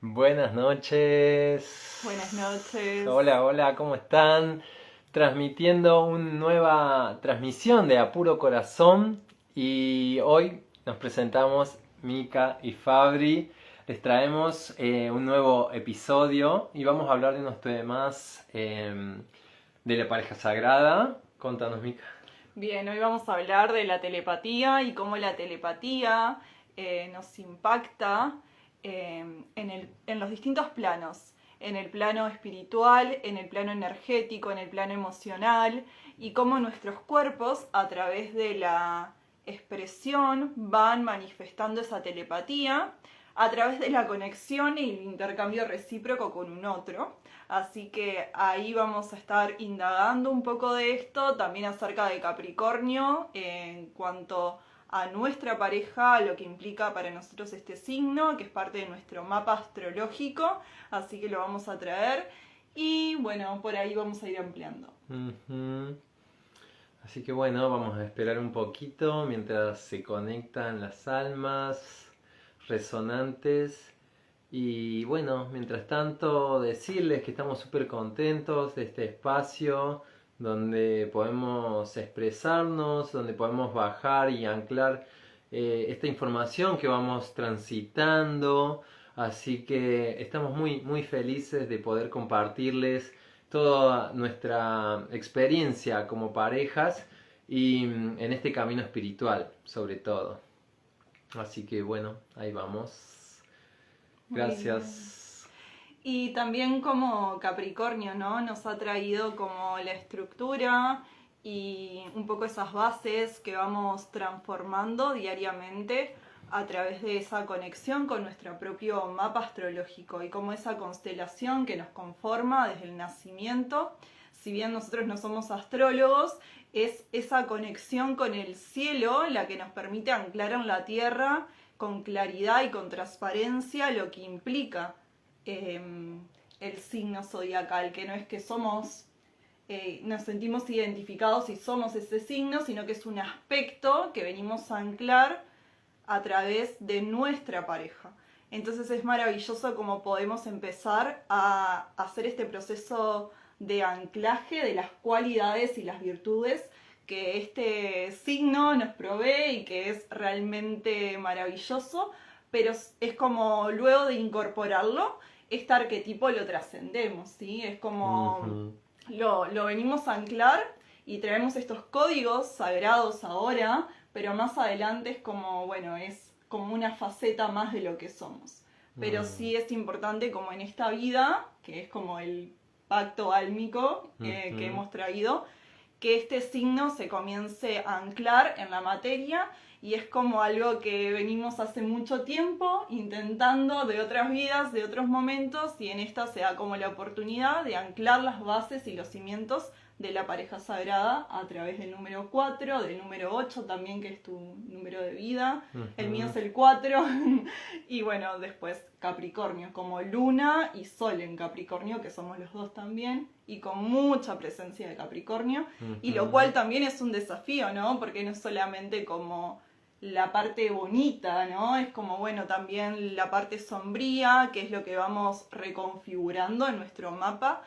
Buenas noches. Buenas noches. Hola, hola, ¿cómo están? Transmitiendo una nueva transmisión de A Puro Corazón y hoy nos presentamos Mica y Fabri. Les traemos un nuevo episodio y vamos a hablar de unos temas de la pareja sagrada. Contanos, Mica. Bien, hoy vamos a hablar de la telepatía y cómo la telepatía nos impacta en los distintos planos. En el plano espiritual, en el plano energético, en el plano emocional y cómo nuestros cuerpos a través de la expresión van manifestando esa telepatía a través de la conexión y el intercambio recíproco con un otro. Así que ahí vamos a estar indagando un poco de esto, también acerca de Capricornio, en cuanto a nuestra pareja, lo que implica para nosotros este signo, que es parte de nuestro mapa astrológico, así que lo vamos a traer y bueno, por ahí vamos a ir ampliando. Ujú. Así que bueno, vamos a esperar un poquito mientras se conectan las almas resonantes. Y bueno, mientras tanto decirles que estamos súper contentos de este espacio donde podemos expresarnos, donde podemos bajar y anclar esta información que vamos transitando. Así que estamos muy felices de poder compartirles toda nuestra experiencia como parejas y en este camino espiritual sobre todo. Así que bueno, ahí vamos. Muy bien. Gracias. Y también como Capricornio, ¿no? Nos ha traído como la estructura y un poco esas bases que vamos transformando diariamente a través de esa conexión con nuestro propio mapa astrológico y como esa constelación que nos conforma desde el nacimiento. Si bien nosotros no somos astrólogos, es esa conexión con el cielo la que nos permite anclar en la tierra con claridad y con transparencia lo que implica eh, el signo zodiacal, que no es que nos sentimos identificados y somos ese signo, sino que es un aspecto que venimos a anclar a través de nuestra pareja. Entonces es maravilloso cómo podemos empezar a hacer este proceso de anclaje de las cualidades y las virtudes que este signo nos provee y que es realmente maravilloso, pero es como luego de incorporarlo, este arquetipo lo trascendemos, ¿sí? Es como Ujú. lo venimos a anclar y traemos estos códigos sagrados ahora, pero más adelante es como, bueno, es como una faceta más de lo que somos. Pero Mm. sí es importante como en esta vida, que es como el pacto álmico que Ujú. hemos traído, que este signo se comience a anclar en la materia y es como algo que venimos hace mucho tiempo intentando de otras vidas, de otros momentos, y en esta se da como la oportunidad de anclar las bases y los cimientos de la pareja sagrada a través del número 4, del número 8 también, que es tu número de vida. El mío Ujú. es el 4 y bueno, después Capricornio, como Luna y Sol en Capricornio, que somos los dos también, y con mucha presencia de Capricornio, y lo Ujú. cual también es un desafío, ¿no? Porque no es solamente como la parte bonita, ¿no? Es como, bueno, también la parte sombría, que es lo que vamos reconfigurando en nuestro mapa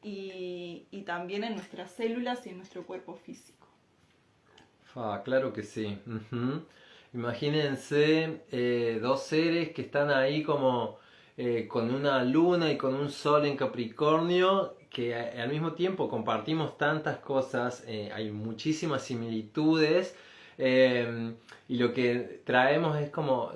y también en nuestras células y en nuestro cuerpo físico. Claro que sí. Ujú. Imagínense dos seres que están ahí como con una luna y con un sol en Capricornio, que al mismo tiempo compartimos tantas cosas, hay muchísimas similitudes, y lo que traemos es como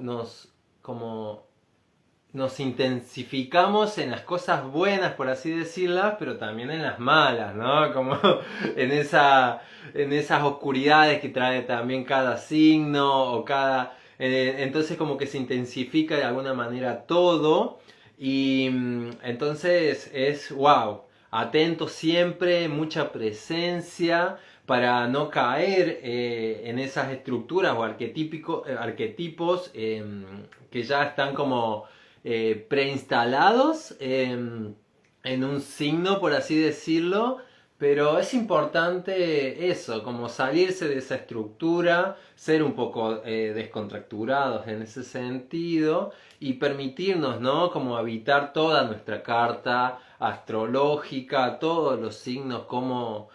nos intensificamos en las cosas buenas, por así decirlas, pero también en las malas, ¿no? Como en en esas oscuridades que trae también cada signo o cada... entonces como que se intensifica de alguna manera todo y entonces es wow, atento siempre, mucha presencia para no caer en esas estructuras o arquetipos que ya están como preinstalados en un signo, por así decirlo, Pero es importante eso, como salirse de esa estructura, ser un poco descontracturados en ese sentido y permitirnos, ¿no? Como habitar toda nuestra carta astrológica, todos los signos, cómo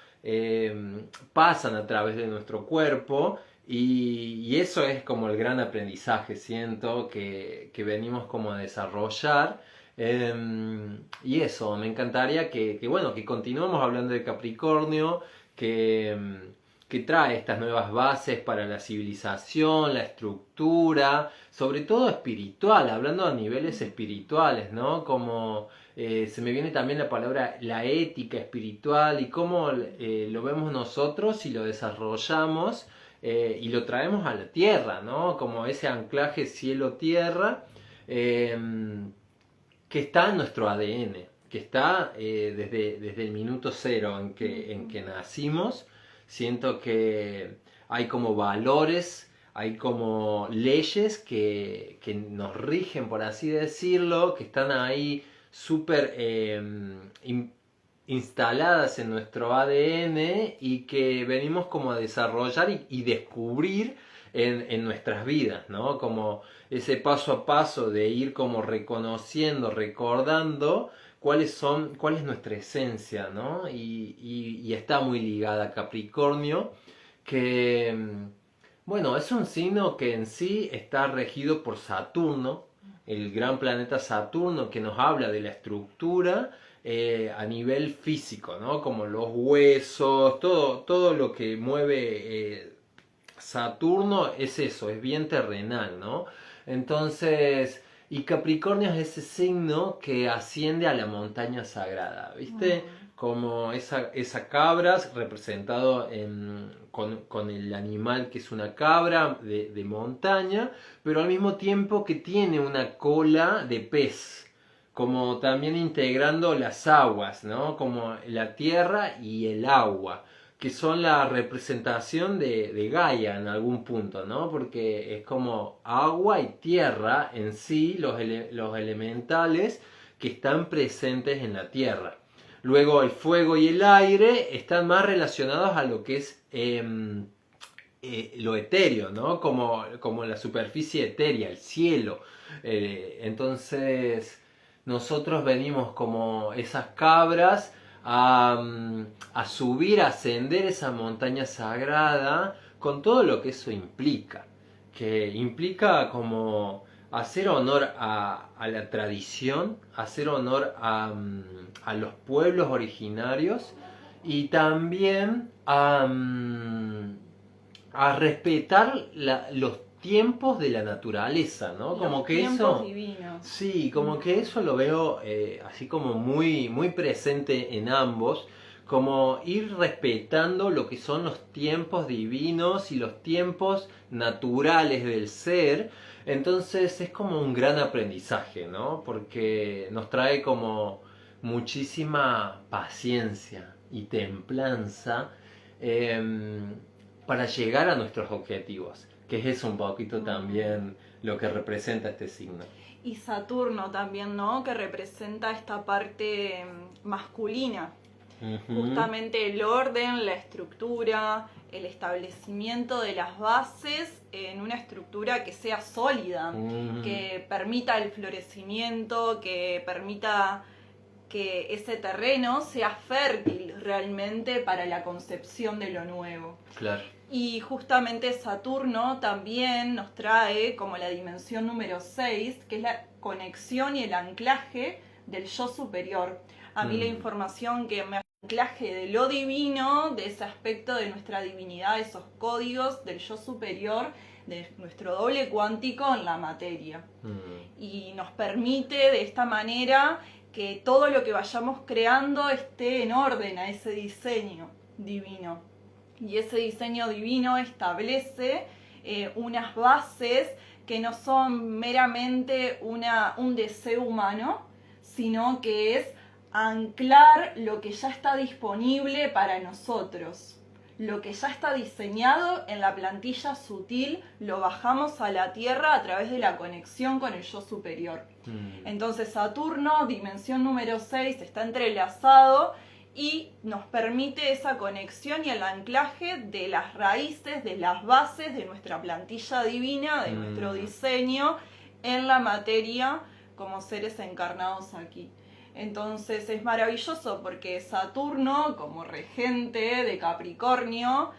pasan a través de nuestro cuerpo y eso es como el gran aprendizaje, siento, que venimos como a desarrollar. Y eso, me encantaría bueno, que continuemos hablando de Capricornio, que trae estas nuevas bases para la civilización, la estructura, sobre todo espiritual, hablando a niveles espirituales, ¿no? Como se me viene también la palabra la ética espiritual y cómo lo vemos nosotros y lo desarrollamos y lo traemos a la tierra, ¿no? Como ese anclaje cielo-tierra. Que está en nuestro ADN, que está desde el minuto cero en que nacimos. Siento que hay como valores, hay como leyes que nos rigen, por así decirlo, que están ahí súper instaladas en nuestro ADN y que venimos como a desarrollar y descubrir en nuestras vidas, ¿no? Como ese paso a paso de ir como reconociendo, recordando cuál es nuestra esencia, ¿no? Y está muy ligada a Capricornio, que, bueno, es un signo que en sí está regido por Saturno, el gran planeta Saturno, que nos habla de la estructura a nivel físico, ¿no? Como los huesos, todo lo que mueve Saturno es eso, es bien terrenal, ¿no? Entonces, y Capricornio es ese signo que asciende a la montaña sagrada, ¿viste? Como esa cabra representado con el animal que es una cabra de montaña, pero al mismo tiempo que tiene una cola de pez, como también integrando las aguas, ¿no? Como la tierra y el agua, que son la representación de Gaia en algún punto, ¿no? Porque es como agua y tierra en sí, los elementales que están presentes en la tierra. Luego el fuego y el aire están más relacionados a lo que es lo etéreo, ¿no? Como la superficie etérea, el cielo. Entonces nosotros venimos como esas cabras a subir, a ascender esa montaña sagrada con todo lo que eso implica. Que implica como hacer honor a la tradición, hacer honor a los pueblos originarios y también a respetar los tiempos de la naturaleza, ¿no? Como Los que tiempos eso, divinos. sí, como que eso lo veo así como muy, muy presente en ambos, como ir respetando lo que son los tiempos divinos y los tiempos naturales del ser. Entonces es como un gran aprendizaje, ¿no? Porque nos trae como muchísima paciencia y templanza para llegar a nuestros objetivos, que es eso un poquito también lo que representa este signo. Y Saturno también, ¿no? Que representa esta parte masculina. Justamente el orden, la estructura, el establecimiento de las bases en una estructura que sea sólida, que permita el florecimiento, que permita que ese terreno sea fértil realmente para la concepción de lo nuevo. Claro. Y justamente Saturno también nos trae como la dimensión número 6, que es la conexión y el anclaje del yo superior. A mí la información que me anclaje de lo divino, de ese aspecto de nuestra divinidad, esos códigos del yo superior, de nuestro doble cuántico en la materia. Y nos permite de esta manera que todo lo que vayamos creando esté en orden a ese diseño divino. Y ese diseño divino establece unas bases que no son meramente un deseo humano, sino que es anclar lo que ya está disponible para nosotros. Lo que ya está diseñado en la plantilla sutil lo bajamos a la Tierra a través de la conexión con el yo superior. Entonces Saturno, dimensión número 6, está entrelazado y nos permite esa conexión y el anclaje de las raíces, de las bases de nuestra plantilla divina, de nuestro diseño en la materia como seres encarnados aquí. Entonces es maravilloso porque Saturno, como regente de Capricornio,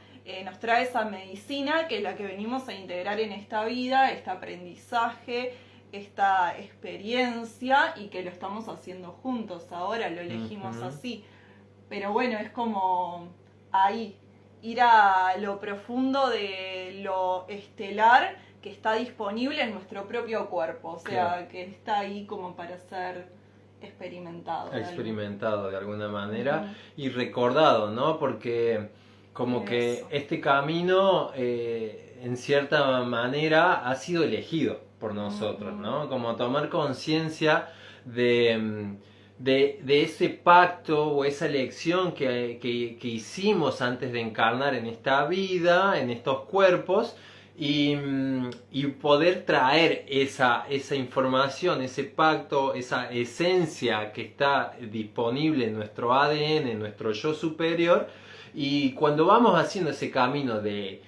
nos trae esa medicina que es la que venimos a integrar en esta vida, este aprendizaje, esta experiencia, y que lo estamos haciendo juntos. Ahora lo elegimos así. Pero bueno, es como ahí, ir a lo profundo de lo estelar que está disponible en nuestro propio cuerpo. O sea, Claro. que está ahí como para ser experimentado. Experimentado de alguna manera y recordado, ¿no? Porque como que Eso. este camino en cierta manera ha sido elegido por nosotros, ¿no? Como tomar conciencia de ese pacto o esa elección que hicimos antes de encarnar en esta vida, en estos cuerpos, y poder traer esa información, ese pacto, esa esencia que está disponible en nuestro ADN, en nuestro yo superior, y cuando vamos haciendo ese camino de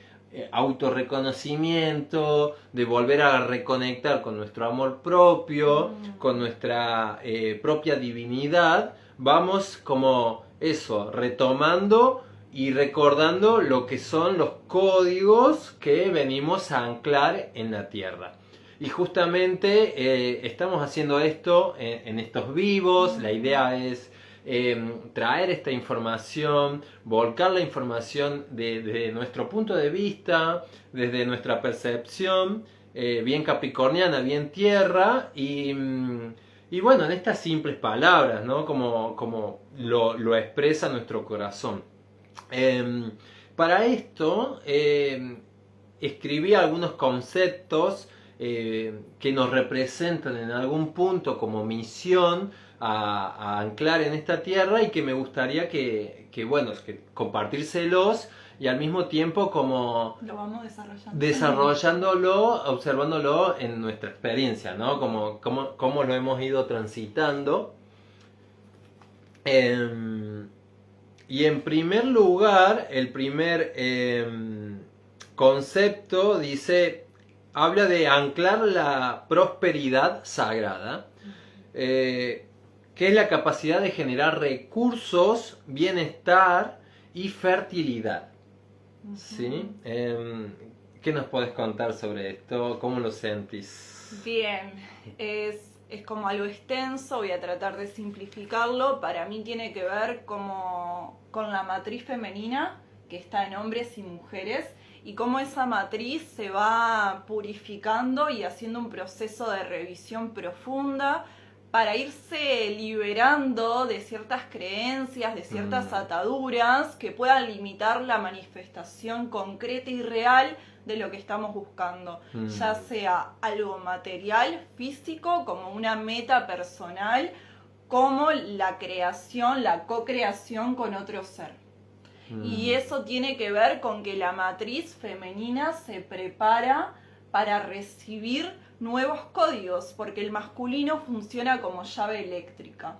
autorreconocimiento, de volver a reconectar con nuestro amor propio, con nuestra propia divinidad, vamos como eso, retomando y recordando lo que son los códigos que venimos a anclar en la Tierra. Y justamente estamos haciendo esto en estos vivos. La idea es traer esta información, volcar la información desde nuestro punto de vista, desde nuestra percepción, bien capricorniana, bien tierra, y bueno, en estas simples palabras, ¿no? Como lo expresa nuestro corazón. Para esto escribí algunos conceptos que nos representan en algún punto como misión a anclar en esta tierra, y que me gustaría que compartírselos, y al mismo tiempo como Lo vamos desarrollándolo, observándolo en nuestra experiencia, ¿no? Como lo hemos ido transitando. Y en primer lugar, el primer concepto habla de anclar la prosperidad sagrada, que es la capacidad de generar recursos, bienestar y fertilidad. ¿Sí? ¿Qué nos puedes contar sobre esto? ¿Cómo lo sentís? Bien, es como algo extenso, voy a tratar de simplificarlo. Para mí tiene que ver como con la matriz femenina, que está en hombres y mujeres, y cómo esa matriz se va purificando y haciendo un proceso de revisión profunda para irse liberando de ciertas creencias, de ciertas ataduras que puedan limitar la manifestación concreta y real de lo que estamos buscando, ya sea algo material, físico, como una meta personal, como la creación, la co-creación con otro ser. Y eso tiene que ver con que la matriz femenina se prepara para recibir nuevos códigos, porque el masculino funciona como llave eléctrica.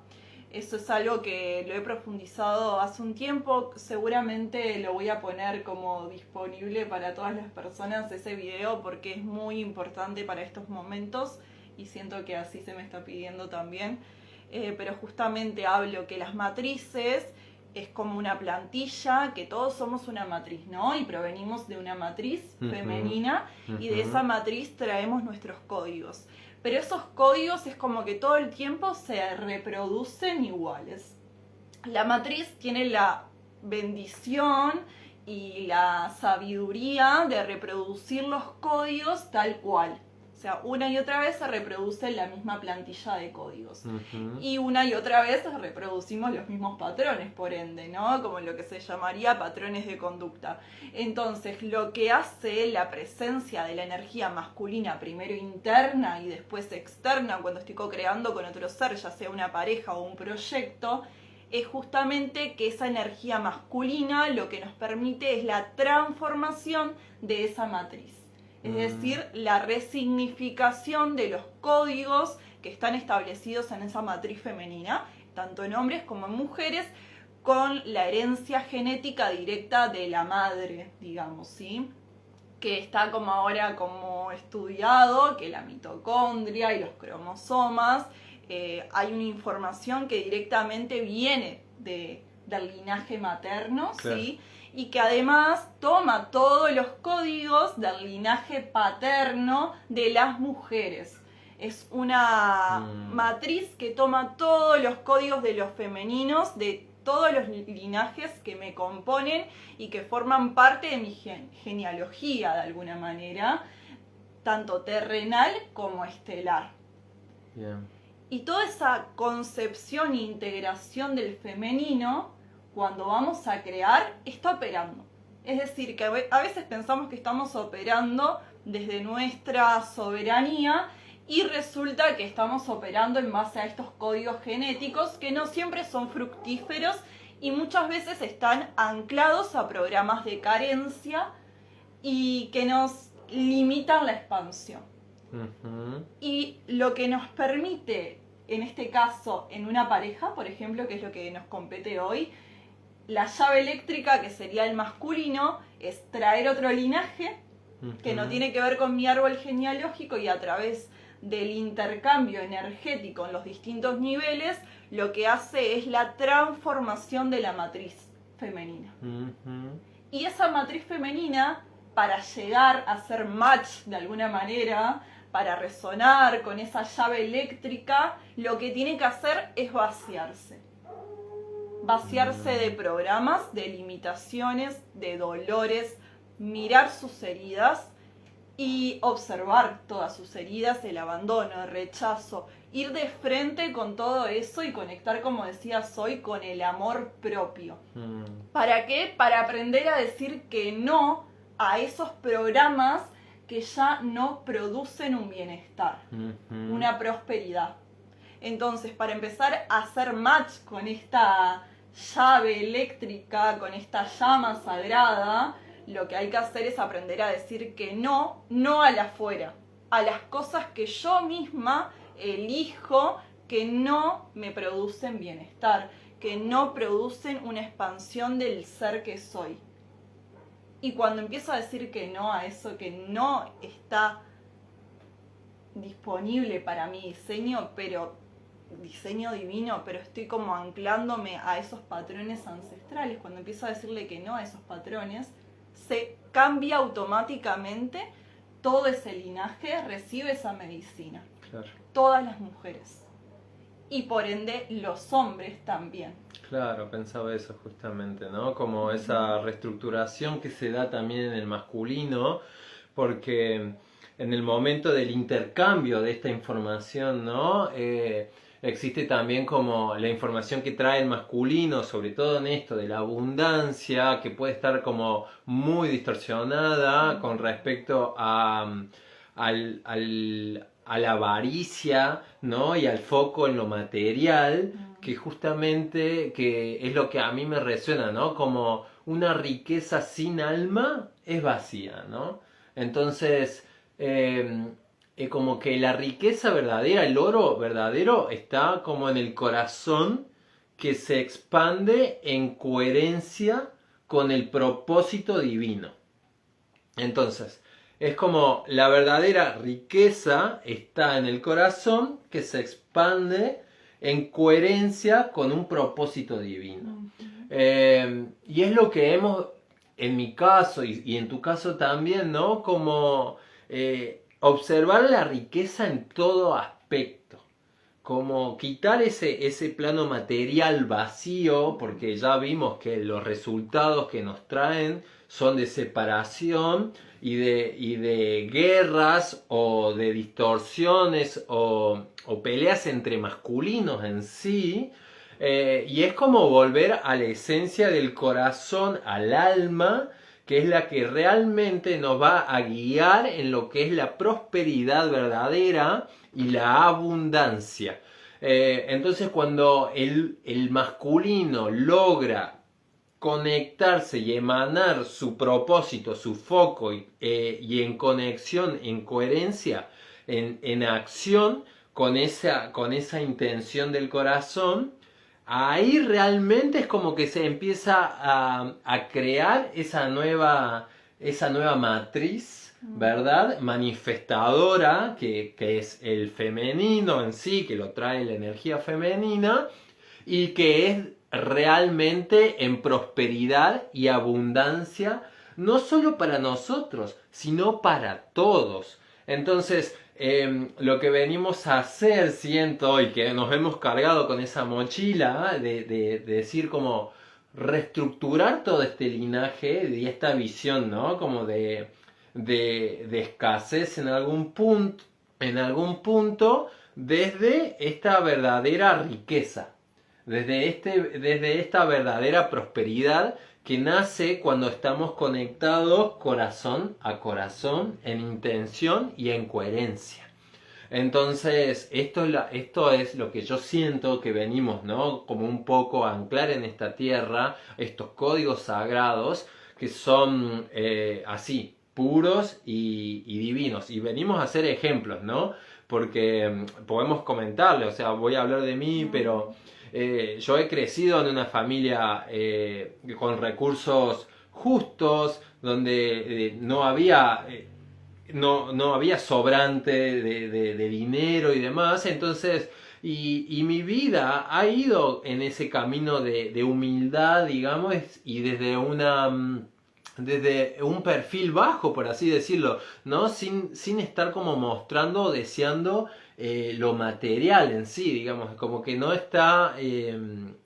Eso es algo que lo he profundizado hace un tiempo, seguramente lo voy a poner como disponible para todas las personas ese video, porque es muy importante para estos momentos y siento que así se me está pidiendo también. Pero justamente hablo que las matrices es como una plantilla, que todos somos una matriz, ¿no? Y provenimos de una matriz femenina, y de esa matriz traemos nuestros códigos. Pero esos códigos es como que todo el tiempo se reproducen iguales. La matriz tiene la bendición y la sabiduría de reproducir los códigos tal cual. O sea, una y otra vez se reproduce la misma plantilla de códigos. Y una y otra vez reproducimos los mismos patrones, por ende, ¿no? Como lo que se llamaría patrones de conducta. Entonces, lo que hace la presencia de la energía masculina, primero interna y después externa, cuando estoy co-creando con otro ser, ya sea una pareja o un proyecto, es justamente que esa energía masculina lo que nos permite es la transformación de esa matriz. Es decir, la resignificación de los códigos que están establecidos en esa matriz femenina, tanto en hombres como en mujeres, con la herencia genética directa de la madre, digamos, ¿sí? Que está como ahora como estudiado, que la mitocondria y los cromosomas, hay una información que directamente viene del linaje materno, Claro. ¿sí? Y que además toma todos los códigos del linaje paterno de las mujeres. Es una matriz que toma todos los códigos de los femeninos, de todos los linajes que me componen y que forman parte de mi genealogía de alguna manera, tanto terrenal como estelar. Bien. Y toda esa concepción e integración del femenino, cuando vamos a crear, está operando. Es decir, que a veces pensamos que estamos operando desde nuestra soberanía y resulta que estamos operando en base a estos códigos genéticos que no siempre son fructíferos y muchas veces están anclados a programas de carencia y que nos limitan la expansión. Ujú. Y lo que nos permite, en este caso, en una pareja, por ejemplo, que es lo que nos compete hoy, la llave eléctrica, que sería el masculino, es traer otro linaje que no tiene que ver con mi árbol genealógico y a través del intercambio energético en los distintos niveles, lo que hace es la transformación de la matriz femenina. Ujú. Y esa matriz femenina, para llegar a ser match de alguna manera, para resonar con esa llave eléctrica, lo que tiene que hacer es vaciarse. Vaciarse de programas, de limitaciones, de dolores, mirar sus heridas y observar todas sus heridas, el abandono, el rechazo, ir de frente con todo eso y conectar, como decías hoy, con el amor propio. ¿Para qué? Para aprender a decir que no a esos programas que ya no producen un bienestar, una prosperidad. Entonces, para empezar a hacer match con esta llave eléctrica, con esta llama sagrada, lo que hay que hacer es aprender a decir que no, no al afuera, a las cosas que yo misma elijo que no me producen bienestar, que no producen una expansión del ser que soy. Y cuando empiezo a decir que no a eso que no está disponible para mi diseño, pero diseño divino, pero estoy como anclándome a esos patrones ancestrales, cuando empiezo a decirle que no a esos patrones, se cambia automáticamente todo ese linaje, recibe esa medicina. Claro. Todas las mujeres. Y por ende los hombres también. Claro, pensaba eso justamente, ¿no? Como esa reestructuración que se da también en el masculino, porque en el momento del intercambio de esta información, ¿no? Existe también como la información que trae el masculino, sobre todo en esto de la abundancia, que puede estar como muy distorsionada con respecto a la avaricia, ¿no? Y al foco en lo material, que justamente que es lo que a mí me resuena, ¿no? Como una riqueza sin alma es vacía, ¿no? Entonces, como que la riqueza verdadera, el oro verdadero, está como en el corazón que se expande en coherencia con el propósito divino. Entonces, es como la verdadera riqueza está en el corazón que se expande en coherencia con un propósito divino. Y es lo que hemos, en mi caso y en tu caso también, ¿no? Como observar la riqueza en todo aspecto. Como quitar ese plano material vacío, porque ya vimos que los resultados que nos traen son de separación y de guerras o de distorsiones o peleas entre masculinos en sí. Y es como volver a la esencia del corazón, al alma, que es la que realmente nos va a guiar en lo que es la prosperidad verdadera y la abundancia. Entonces cuando el masculino logra conectarse y emanar su propósito, su foco y en conexión, en coherencia, en acción con esa intención del corazón, ahí realmente es como que se empieza a crear esa nueva matriz, ¿verdad? Manifestadora, que es el femenino en sí, que lo trae la energía femenina, y que es realmente en prosperidad y abundancia, no solo para nosotros, sino para todos. Entonces, lo que venimos a hacer, siento, y que nos hemos cargado con esa mochila de decir como reestructurar todo este linaje y esta visión, ¿no? Como de escasez en algún punto, desde esta verdadera riqueza, desde esta verdadera prosperidad que nace cuando estamos conectados corazón a corazón, en intención y en coherencia. Entonces, esto es lo que yo siento que venimos, ¿no? Como un poco a anclar en esta tierra, estos códigos sagrados que son así, puros y divinos. Y venimos a ser ejemplos, ¿no? Porque podemos comentarle, o sea, voy a hablar de mí, pero yo he crecido en una familia con recursos justos, donde no había sobrante de dinero y demás, entonces, y mi vida ha ido en ese camino de humildad, digamos, y desde un perfil bajo, por así decirlo, ¿no? Sin estar como mostrando o deseando lo material en sí, digamos, como que no está en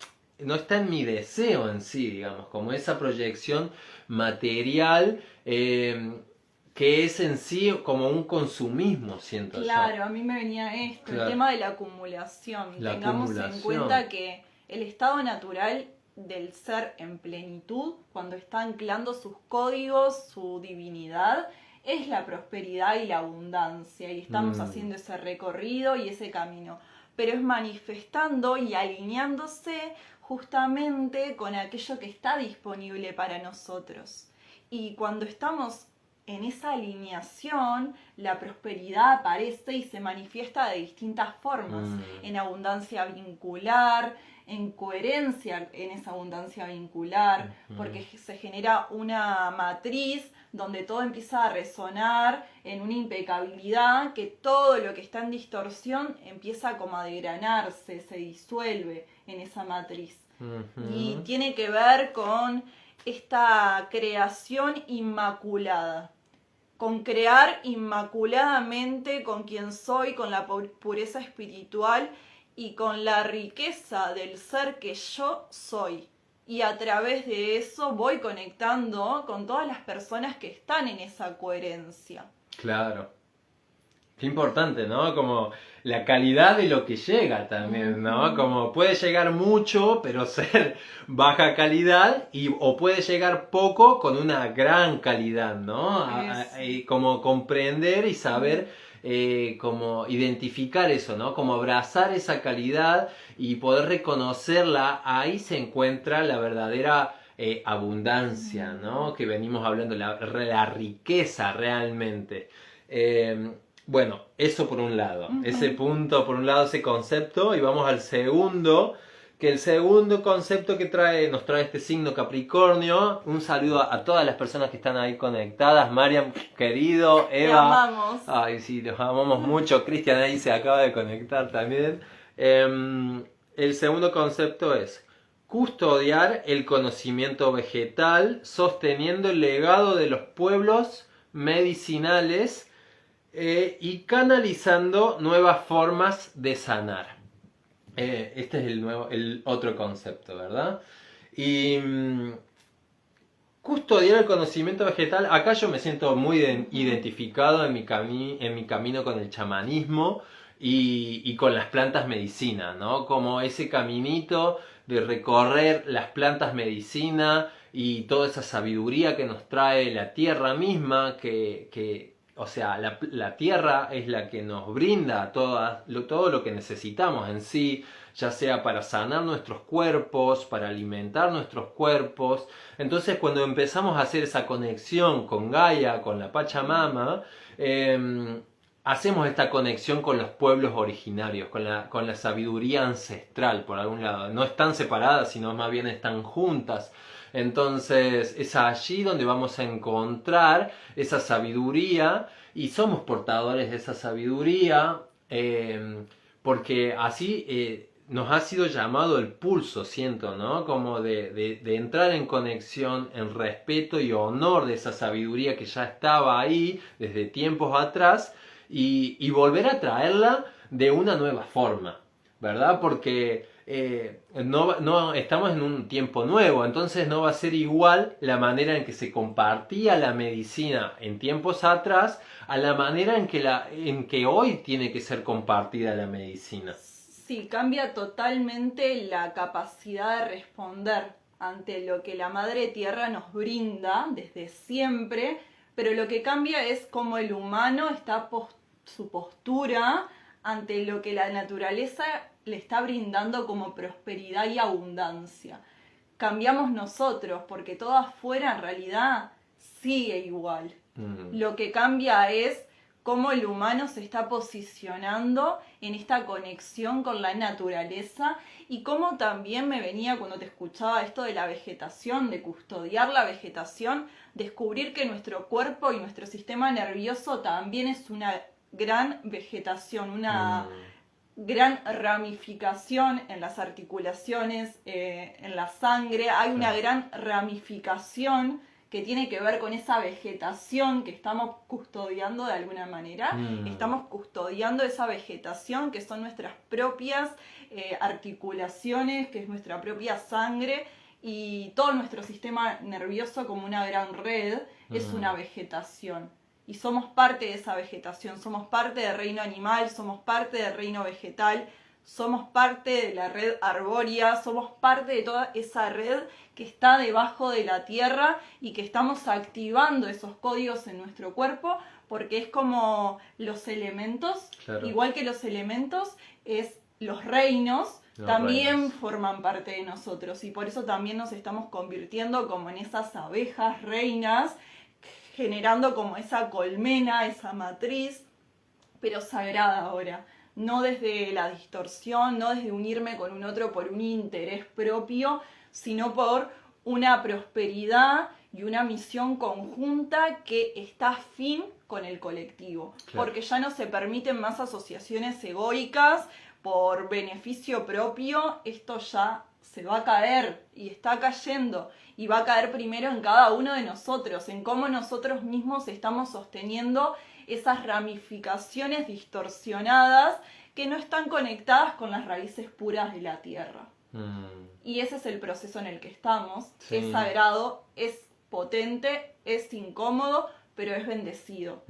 mi deseo en sí, digamos, como esa proyección material que es en sí como un consumismo, siento yo. Claro, a mí me venía esto, Claro. el tema de la acumulación. La Tengamos en acumulación. cuenta que el estado natural del ser en plenitud, cuando está anclando sus códigos, su divinidad, es la prosperidad y la abundancia. Y estamos haciendo ese recorrido y ese camino. Pero es manifestando y alineándose justamente con aquello que está disponible para nosotros. Y cuando estamos en esa alineación, la prosperidad aparece y se manifiesta de distintas formas, en abundancia vincular, en coherencia en esa abundancia vincular, porque se genera una matriz donde todo empieza a resonar en una impecabilidad, que todo lo que está en distorsión empieza como a degranarse, se disuelve en esa matriz. Y tiene que ver con esta creación inmaculada, con crear inmaculadamente con quien soy, con la pureza espiritual y con la riqueza del ser que yo soy. Y a través de eso voy conectando con todas las personas que están en esa coherencia. Claro. Qué importante, ¿no? Como la calidad de lo que llega también, ¿no? Como puede llegar mucho, pero ser baja calidad, o puede llegar poco con una gran calidad, ¿no? Como comprender y saber como identificar eso, ¿no? Como abrazar esa calidad y poder reconocerla, ahí se encuentra la verdadera abundancia, ¿no? Que venimos hablando, la riqueza realmente. Bueno, eso por un lado, ese punto, por un lado, ese concepto, y vamos al segundo, que el segundo concepto que nos trae este signo Capricornio. Un saludo a todas las personas que están ahí conectadas. Mariam, querido, Eva. Te amamos. Ay, sí, los amamos mucho. Cristian ahí se acaba de conectar también. El segundo concepto es custodiar el conocimiento vegetal, sosteniendo el legado de los pueblos medicinales y canalizando nuevas formas de sanar. Este es el otro concepto, ¿verdad? Y custodiar el conocimiento vegetal, acá yo me siento muy identificado en mi camino con el chamanismo y con las plantas medicina, ¿no? Como ese caminito de recorrer las plantas medicina y toda esa sabiduría que nos trae la tierra misma, o sea, la tierra es la que nos brinda todo lo que necesitamos en sí, ya sea para sanar nuestros cuerpos, para alimentar nuestros cuerpos. Entonces, cuando empezamos a hacer esa conexión con Gaia, con la Pachamama, hacemos esta conexión con los pueblos originarios, con la sabiduría ancestral, por algún lado. No están separadas, sino más bien están juntas. Entonces es allí donde vamos a encontrar esa sabiduría y somos portadores de esa sabiduría porque así nos ha sido llamado el pulso, siento, ¿no? Como de entrar en conexión, en respeto y honor de esa sabiduría que ya estaba ahí desde tiempos atrás y volver a traerla de una nueva forma, ¿verdad? Porque no estamos en un tiempo nuevo, entonces no va a ser igual la manera en que se compartía la medicina en tiempos atrás a la manera en que hoy tiene que ser compartida la medicina. Sí, cambia totalmente la capacidad de responder ante lo que la Madre Tierra nos brinda desde siempre, pero lo que cambia es cómo el humano está su postura ante lo que la naturaleza le está brindando como prosperidad y abundancia. Cambiamos nosotros, porque todo afuera en realidad sigue igual. Lo que cambia es cómo el humano se está posicionando en esta conexión con la naturaleza y cómo también me venía cuando te escuchaba esto de la vegetación, de custodiar la vegetación, descubrir que nuestro cuerpo y nuestro sistema nervioso también es una gran vegetación, una gran ramificación en las articulaciones, en la sangre, hay una gran ramificación que tiene que ver con esa vegetación que estamos custodiando de alguna manera. Estamos custodiando esa vegetación que son nuestras propias articulaciones, que es nuestra propia sangre y todo nuestro sistema nervioso como una gran red es una vegetación. Y somos parte de esa vegetación, somos parte del reino animal, somos parte del reino vegetal, somos parte de la red arbórea, somos parte de toda esa red que está debajo de la tierra y que estamos activando esos códigos en nuestro cuerpo porque es como los elementos, Claro. igual que los elementos, es los reinos también forman parte de nosotros y por eso también nos estamos convirtiendo como en esas abejas reinas, generando como esa colmena, esa matriz, pero sagrada ahora. No desde la distorsión, no desde unirme con un otro por un interés propio, sino por una prosperidad y una misión conjunta que está afín con el colectivo. Claro. Porque ya no se permiten más asociaciones egoicas por beneficio propio, esto ya se va a caer y está cayendo y va a caer primero en cada uno de nosotros, en cómo nosotros mismos estamos sosteniendo esas ramificaciones distorsionadas que no están conectadas con las raíces puras de la tierra. Y ese es el proceso en el que estamos. Sí. Es sagrado, es potente, es incómodo, pero es bendecido.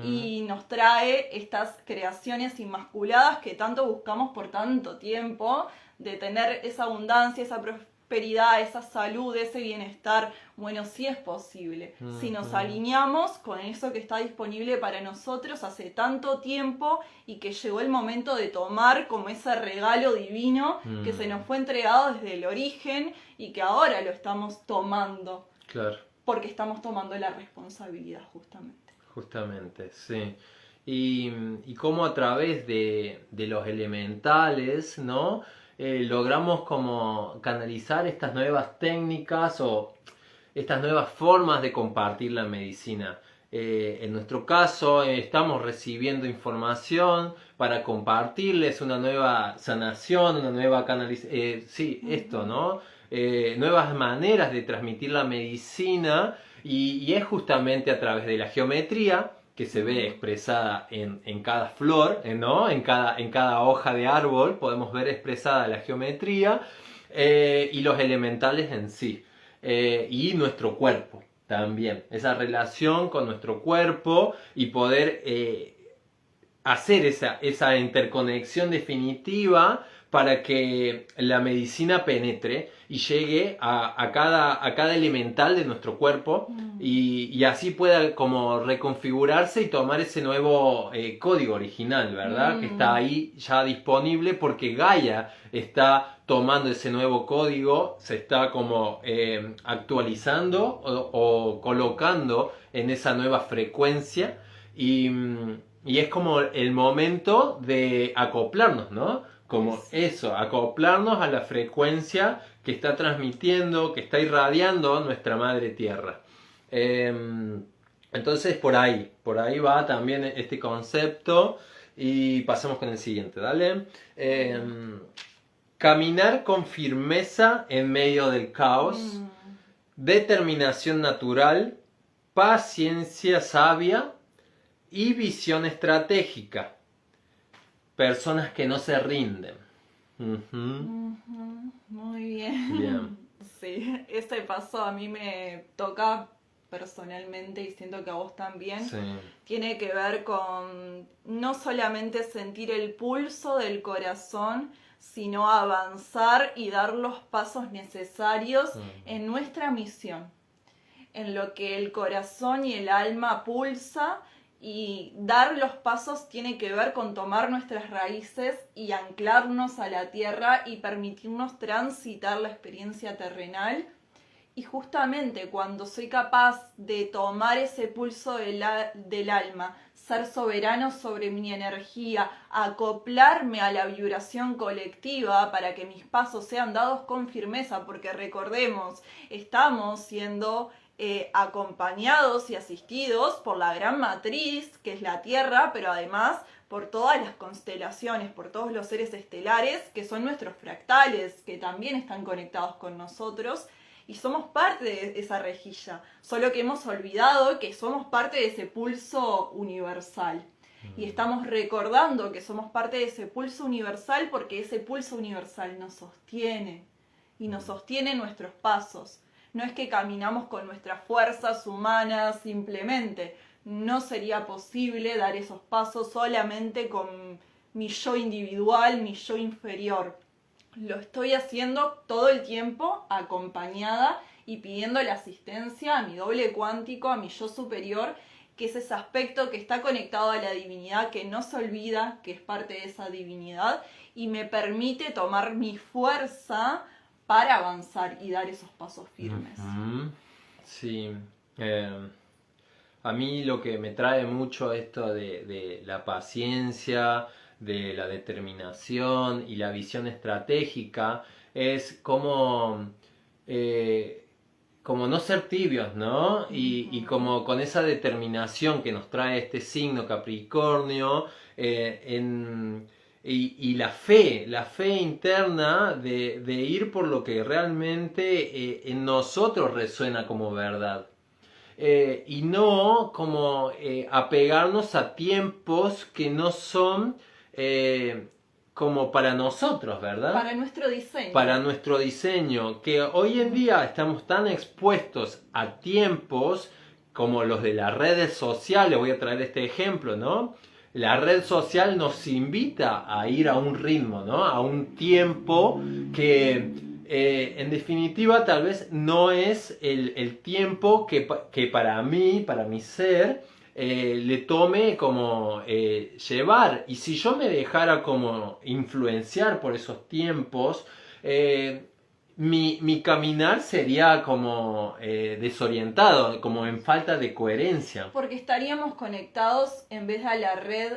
Y nos trae estas creaciones inmaculadas que tanto buscamos por tanto tiempo, de tener esa abundancia, esa prosperidad, esa salud, ese bienestar. Bueno, sí es posible. Si nos alineamos con eso que está disponible para nosotros hace tanto tiempo y que llegó el momento de tomar como ese regalo divino que se nos fue entregado desde el origen y que ahora lo estamos tomando. Claro. Porque estamos tomando la responsabilidad, justamente. Justamente, sí. Y cómo a través de los elementales, ¿no? Logramos como canalizar estas nuevas técnicas o estas nuevas formas de compartir la medicina. En nuestro caso, estamos recibiendo información para compartirles una nueva sanación, una nueva canalización. Sí, esto, ¿no? Nuevas maneras de transmitir la medicina y es justamente a través de la geometría que se ve expresada en cada flor, ¿no? En cada hoja de árbol podemos ver expresada la geometría y los elementales en sí y nuestro cuerpo también, esa relación con nuestro cuerpo y poder hacer esa interconexión definitiva para que la medicina penetre y llegue a cada elemental de nuestro cuerpo y así pueda como reconfigurarse y tomar ese nuevo código original, ¿verdad? Que está ahí ya disponible porque Gaia está tomando ese nuevo código, se está como actualizando o colocando en esa nueva frecuencia y Y es como el momento de acoplarnos, ¿no? Como eso, acoplarnos a la frecuencia que está transmitiendo, que está irradiando nuestra madre tierra. Entonces por ahí va también este concepto. Y pasamos con el siguiente, ¿dale? Caminar con firmeza en medio del caos, determinación natural, paciencia sabia y visión estratégica. Personas que no se rinden. Muy bien. Bien. Sí, este paso a mí me toca personalmente y siento que a vos también. Sí. Tiene que ver con no solamente sentir el pulso del corazón, sino avanzar y dar los pasos necesarios en nuestra misión, en lo que el corazón y el alma pulsa, y dar los pasos tiene que ver con tomar nuestras raíces y anclarnos a la tierra y permitirnos transitar la experiencia terrenal. Y justamente cuando soy capaz de tomar ese pulso del alma, ser soberano sobre mi energía, acoplarme a la vibración colectiva para que mis pasos sean dados con firmeza, porque recordemos, estamos siendo acompañados y asistidos por la gran matriz, que es la Tierra, pero además por todas las constelaciones, por todos los seres estelares, que son nuestros fractales, que también están conectados con nosotros, y somos parte de esa rejilla, solo que hemos olvidado que somos parte de ese pulso universal. Y estamos recordando que somos parte de ese pulso universal porque ese pulso universal nos sostiene y nos sostiene nuestros pasos. No es que caminamos con nuestras fuerzas humanas simplemente. No sería posible dar esos pasos solamente con mi yo individual, mi yo inferior. Lo estoy haciendo todo el tiempo acompañada y pidiendo la asistencia a mi doble cuántico, a mi yo superior, que es ese aspecto que está conectado a la divinidad, que no se olvida que es parte de esa divinidad y me permite tomar mi fuerza para avanzar y dar esos pasos firmes. Sí. A mí lo que me trae mucho esto de la paciencia, de la determinación y la visión estratégica es como no ser tibios, ¿no? Y como con esa determinación que nos trae este signo Capricornio, y la fe interna de ir por lo que realmente en nosotros resuena como verdad. Y no como apegarnos a tiempos que no son como para nosotros, ¿verdad? Para nuestro diseño. Para nuestro diseño, que hoy en día estamos tan expuestos a tiempos como los de las redes sociales. Voy a traer este ejemplo, ¿no? La red social nos invita a ir a un ritmo, ¿no? A un tiempo que en definitiva tal vez no es el tiempo que para mí, para mi ser, le tome como llevar. Y si yo me dejara como influenciar por esos tiempos, mi caminar sería como desorientado, como en falta de coherencia. Porque estaríamos conectados, en vez de a la red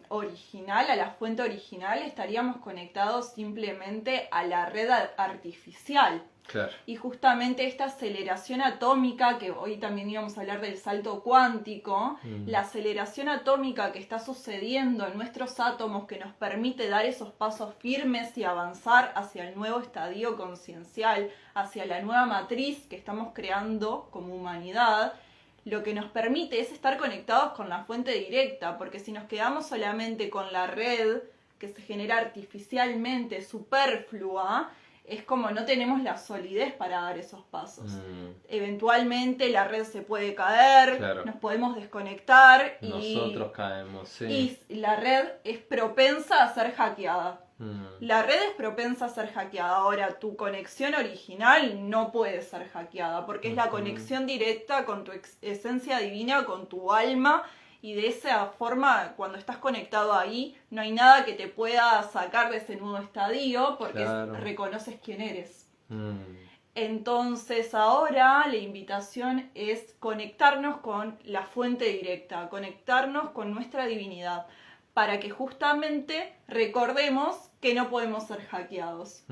original, a la fuente original, estaríamos conectados simplemente a la red artificial. Claro. Y justamente esta aceleración atómica, que hoy también íbamos a hablar del salto cuántico, la aceleración atómica que está sucediendo en nuestros átomos, que nos permite dar esos pasos firmes y avanzar hacia el nuevo estadio conciencial, hacia la nueva matriz que estamos creando como humanidad, lo que nos permite es estar conectados con la fuente directa, porque si nos quedamos solamente con la red que se genera artificialmente, superflua, es como no tenemos la solidez para dar esos pasos. Eventualmente la red se puede caer, claro. Nos podemos desconectar nosotros caemos, sí. Y la red es propensa a ser hackeada. La red es propensa a ser hackeada. Ahora, tu conexión original no puede ser hackeada porque es la conexión directa con tu esencia divina, con tu alma. Y de esa forma, cuando estás conectado ahí, no hay nada que te pueda sacar de ese nuevo estadio porque claro. reconoces quién eres. Entonces ahora la invitación es conectarnos con la fuente directa, conectarnos con nuestra divinidad, para que justamente recordemos que no podemos ser hackeados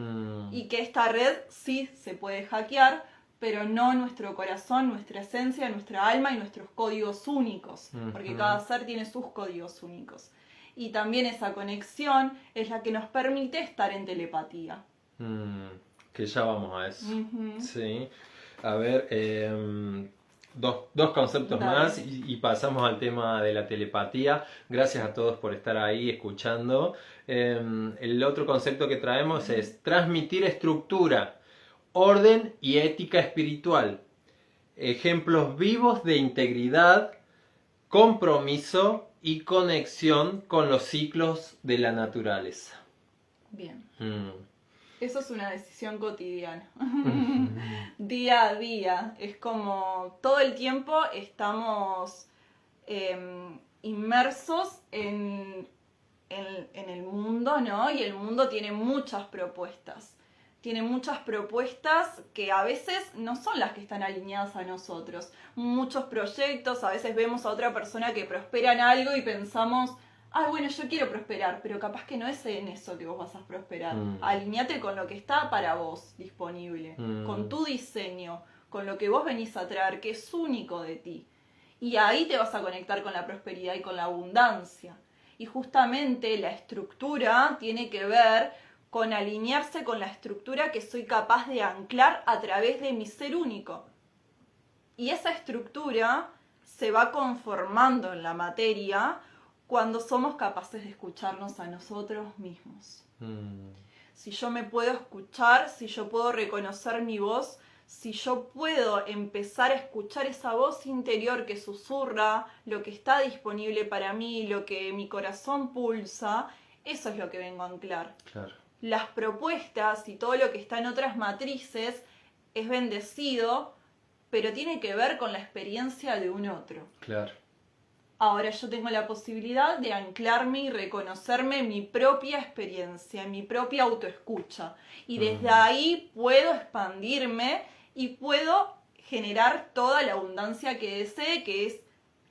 y que esta red sí se puede hackear, pero no nuestro corazón, nuestra esencia, nuestra alma y nuestros códigos únicos, porque cada ser tiene sus códigos únicos. Y también esa conexión es la que nos permite estar en telepatía. Que ya vamos a eso. Sí. A ver, dos conceptos Dale. más y pasamos al tema de la telepatía. Gracias a todos por estar ahí escuchando. El otro concepto que traemos es transmitir estructura, orden y ética espiritual. Ejemplos vivos de integridad, compromiso y conexión con los ciclos de la naturaleza. Bien. Eso es una decisión cotidiana. Día a día. Es como todo el tiempo estamos inmersos en el mundo, ¿no? Y el mundo tiene muchas propuestas. Tiene muchas propuestas que a veces no son las que están alineadas a nosotros. Muchos proyectos, a veces vemos a otra persona que prospera en algo y pensamos, bueno, yo quiero prosperar, pero capaz que no es en eso que vos vas a prosperar. Alineate con lo que está para vos disponible, con tu diseño, con lo que vos venís a traer, que es único de ti. Y ahí te vas a conectar con la prosperidad y con la abundancia. Y justamente la estructura tiene que ver con alinearse con la estructura que soy capaz de anclar a través de mi ser único. Y esa estructura se va conformando en la materia cuando somos capaces de escucharnos a nosotros mismos. Si yo me puedo escuchar, si yo puedo reconocer mi voz, si yo puedo empezar a escuchar esa voz interior que susurra lo que está disponible para mí, lo que mi corazón pulsa, eso es lo que vengo a anclar. Claro. Las propuestas y todo lo que está en otras matrices es bendecido, pero tiene que ver con la experiencia de un otro. Claro. Ahora yo tengo la posibilidad de anclarme y reconocerme en mi propia experiencia, en mi propia autoescucha. Y desde ahí puedo expandirme y puedo generar toda la abundancia que desee, que es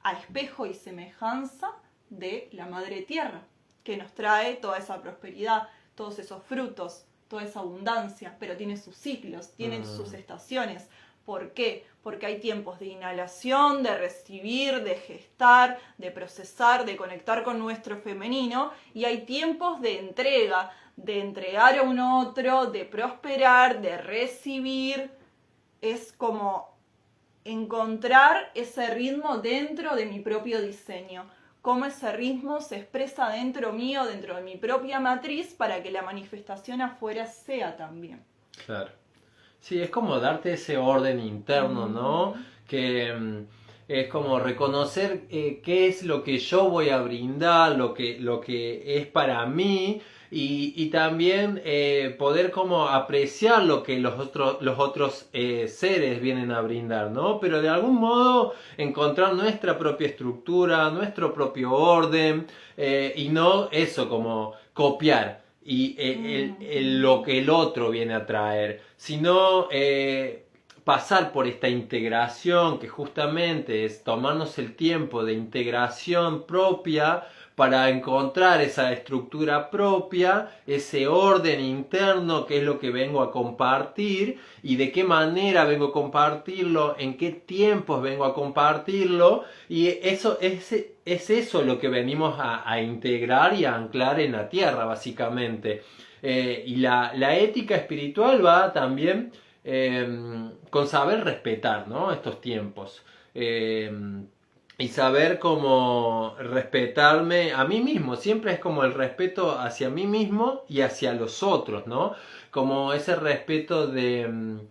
a espejo y semejanza de la Madre Tierra, que nos trae toda esa prosperidad, todos esos frutos, toda esa abundancia, pero tiene sus ciclos, tiene sus estaciones. ¿Por qué? Porque hay tiempos de inhalación, de recibir, de gestar, de procesar, de conectar con nuestro femenino, y hay tiempos de entrega, de entregar a un otro, de prosperar, de recibir. Es como encontrar ese ritmo dentro de mi propio diseño, cómo ese ritmo se expresa dentro mío, dentro de mi propia matriz, para que la manifestación afuera sea también. Claro. Sí, es como darte ese orden interno, ¿no? Que es como reconocer qué es lo que yo voy a brindar, lo que es para mí, y también poder como apreciar lo que los otros seres vienen a brindar, ¿no? Pero de algún modo encontrar nuestra propia estructura, nuestro propio orden, y no eso como copiar y lo que el otro viene a traer, sino pasar por esta integración, que justamente es tomarnos el tiempo de integración propia para encontrar esa estructura propia, ese orden interno, que es lo que vengo a compartir y de qué manera vengo a compartirlo, en qué tiempos vengo a compartirlo, y eso es eso lo que venimos a integrar y a anclar en la tierra, básicamente. Y la ética espiritual va también con saber respetar, ¿no? Estos tiempos. Y saber cómo respetarme a mí mismo. Siempre es como el respeto hacia mí mismo y hacia los otros, ¿no? Como ese respeto de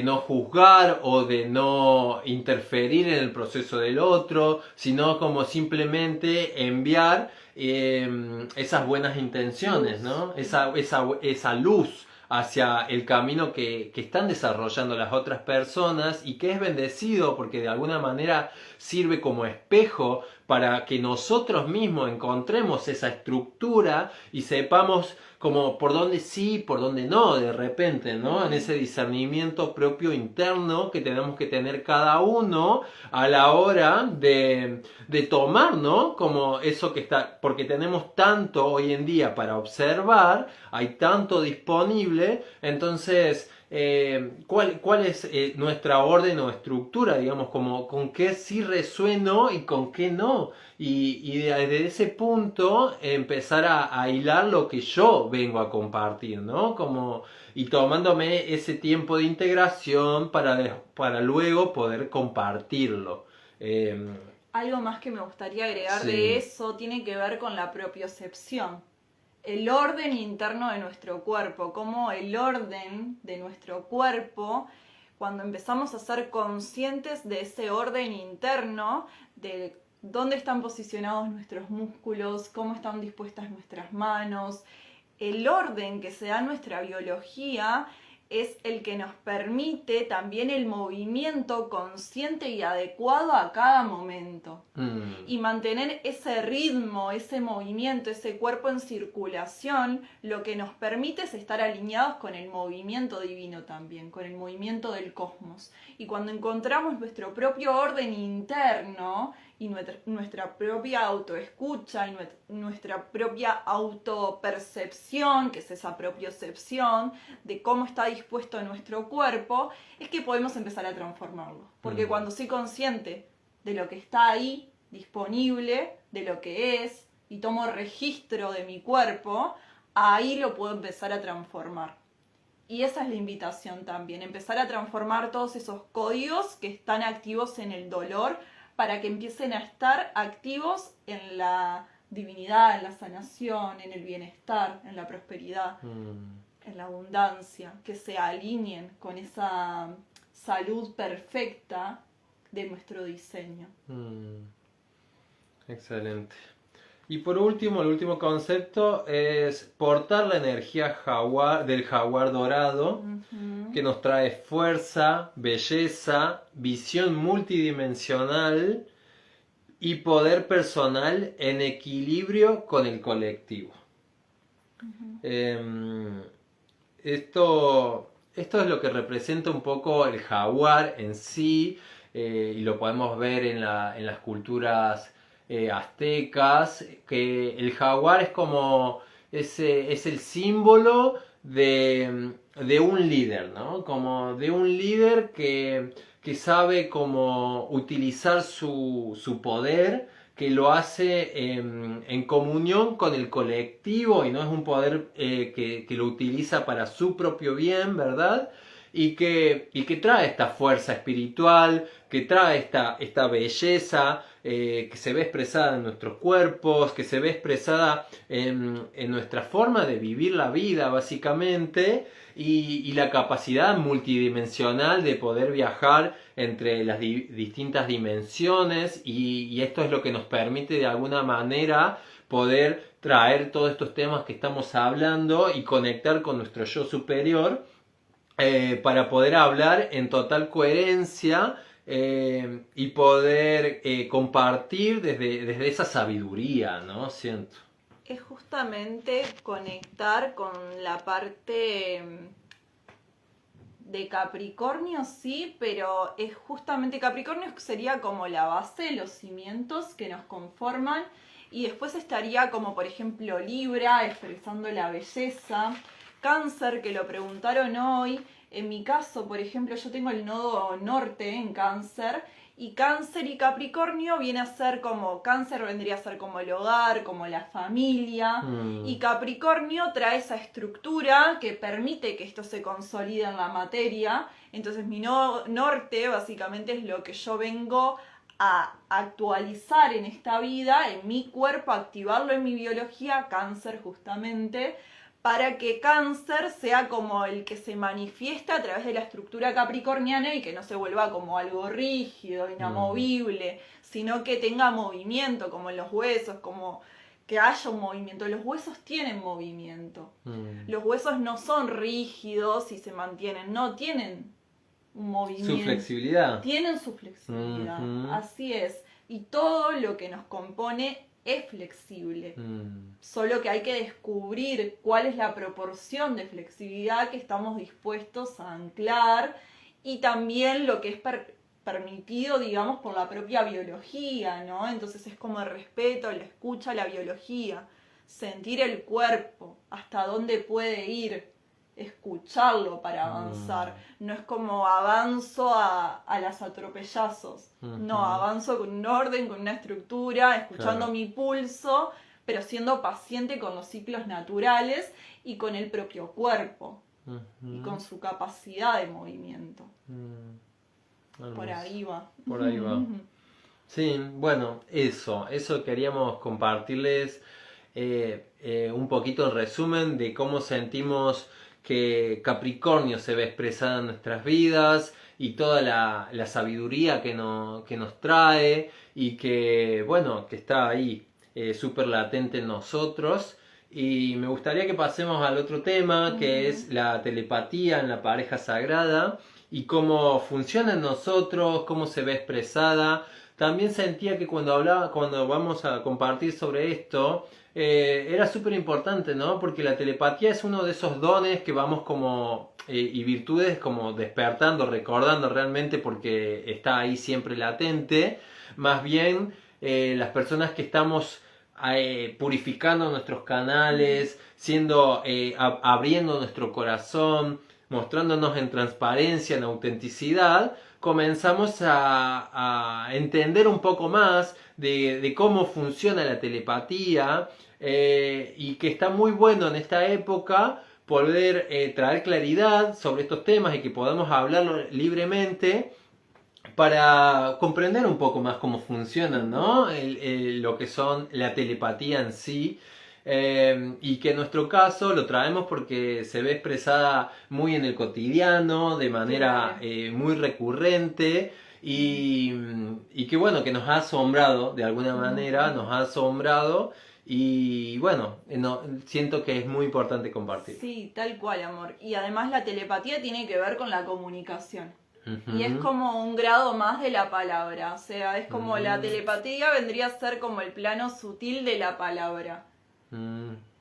no juzgar o de no interferir en el proceso del otro, sino como simplemente enviar esas buenas intenciones, ¿no? Esa luz hacia el camino que están desarrollando las otras personas, y que es bendecido porque de alguna manera sirve como espejo para que nosotros mismos encontremos esa estructura y sepamos como por dónde sí, por dónde no, de repente, ¿no? En ese discernimiento propio interno que tenemos que tener cada uno a la hora de tomar, ¿no? Como eso que está, porque tenemos tanto hoy en día para observar, hay tanto disponible, entonces, ¿cuál es nuestra orden o estructura, digamos, como con qué sí resueno y con qué no? Y desde ese punto empezar a hilar lo que yo vengo a compartir, ¿no? Como, y tomándome ese tiempo de integración para luego poder compartirlo. Eh, Algo más que me gustaría agregar de sí. eso tiene que ver con la propiocepción. El orden interno de nuestro cuerpo, como el orden de nuestro cuerpo, cuando empezamos a ser conscientes de ese orden interno, de dónde están posicionados nuestros músculos, cómo están dispuestas nuestras manos, el orden que se da en nuestra biología es el que nos permite también el movimiento consciente y adecuado a cada momento. Y mantener ese ritmo, ese movimiento, ese cuerpo en circulación, lo que nos permite es estar alineados con el movimiento divino también, con el movimiento del cosmos. Y cuando encontramos nuestro propio orden interno y nuestra propia autoescucha y nuestra propia autopercepción, que es esa propiocepción de cómo está dispuesto nuestro cuerpo, es que podemos empezar a transformarlo. Porque cuando soy consciente de lo que está ahí, disponible, de lo que es, y tomo registro de mi cuerpo, ahí lo puedo empezar a transformar. Y esa es la invitación también, empezar a transformar todos esos códigos que están activos en el dolor para que empiecen a estar activos en la divinidad, en la sanación, en el bienestar, en la prosperidad, en la abundancia, que se alineen con esa salud perfecta de nuestro diseño. Excelente. Y por último, el último concepto es portar la energía del jaguar dorado, que nos trae fuerza, belleza, visión multidimensional y poder personal en equilibrio con el colectivo. Esto es lo que representa un poco el jaguar en sí, y lo podemos ver en las culturas aztecas, que el jaguar es como es el símbolo de un líder, ¿no? Como de un líder que sabe cómo utilizar su poder, que lo hace en comunión con el colectivo y no es un poder que lo utiliza para su propio bien, ¿verdad? Y que trae esta fuerza espiritual, que trae esta belleza que se ve expresada en nuestros cuerpos, que se ve expresada en nuestra forma de vivir la vida, básicamente, y la capacidad multidimensional de poder viajar entre las distintas dimensiones, y esto es lo que nos permite de alguna manera poder traer todos estos temas que estamos hablando y conectar con nuestro yo superior, para poder hablar en total coherencia, y poder compartir desde esa sabiduría, ¿no? Siento. Es justamente conectar con la parte de Capricornio, sí, pero es justamente Capricornio sería como la base, los cimientos que nos conforman, y después estaría como por ejemplo Libra, expresando la belleza, Cáncer, que lo preguntaron hoy. En mi caso, por ejemplo, yo tengo el nodo norte en Cáncer, y Cáncer y Capricornio viene a ser como, Cáncer vendría a ser como el hogar, como la familia, y Capricornio trae esa estructura que permite que esto se consolide en la materia. Entonces mi nodo norte básicamente es lo que yo vengo a actualizar en esta vida, en mi cuerpo, activarlo en mi biología, Cáncer justamente, para que Cáncer sea como el que se manifiesta a través de la estructura capricorniana y que no se vuelva como algo rígido, inamovible, sino que tenga movimiento, como en los huesos, como que haya un movimiento. Los huesos tienen movimiento. Los huesos no son rígidos y se mantienen, no, tienen un movimiento. Su flexibilidad. Tienen su flexibilidad, así es. y todo lo que nos compone es flexible. Solo que hay que descubrir cuál es la proporción de flexibilidad que estamos dispuestos a anclar y también lo que es permitido, digamos, por la propia biología, ¿no? Entonces es como el respeto, la escucha, la biología, sentir el cuerpo, hasta dónde puede ir, escucharlo para avanzar. No es como avanzo a las atropellazos. No, avanzo con un orden, con una estructura, escuchando mi pulso, pero siendo paciente con los ciclos naturales y con el propio cuerpo. Y con su capacidad de movimiento. Por ahí va. Por ahí va. Sí, bueno, eso queríamos compartirles un poquito el resumen de cómo sentimos que Capricornio se ve expresada en nuestras vidas y toda la sabiduría que nos trae y que, bueno, que está ahí súper latente en nosotros. Y me gustaría que pasemos al otro tema, que es la telepatía en la pareja sagrada y cómo funciona en nosotros, cómo se ve expresada. También sentía que cuando vamos a compartir sobre esto, era súper importante, ¿no? Porque la telepatía es uno de esos dones que vamos como, y virtudes como despertando, recordando realmente porque está ahí siempre latente. Más bien, las personas que estamos purificando nuestros canales, abriendo nuestro corazón, mostrándonos en transparencia, en autenticidad, comenzamos a entender un poco más de cómo funciona la telepatía y que está muy bueno en esta época poder traer claridad sobre estos temas y que podamos hablarlo libremente para comprender un poco más cómo funcionan, ¿no? Lo que son la telepatía en sí. Y que en nuestro caso lo traemos porque se ve expresada muy en el cotidiano, de manera muy recurrente y que bueno, que nos ha asombrado de alguna manera, nos ha asombrado y bueno, siento que es muy importante compartir. Sí, tal cual, amor. Y además la telepatía tiene que ver con la comunicación. Y es como un grado más de la palabra, o sea, es como la telepatía vendría a ser como el plano sutil de la palabra.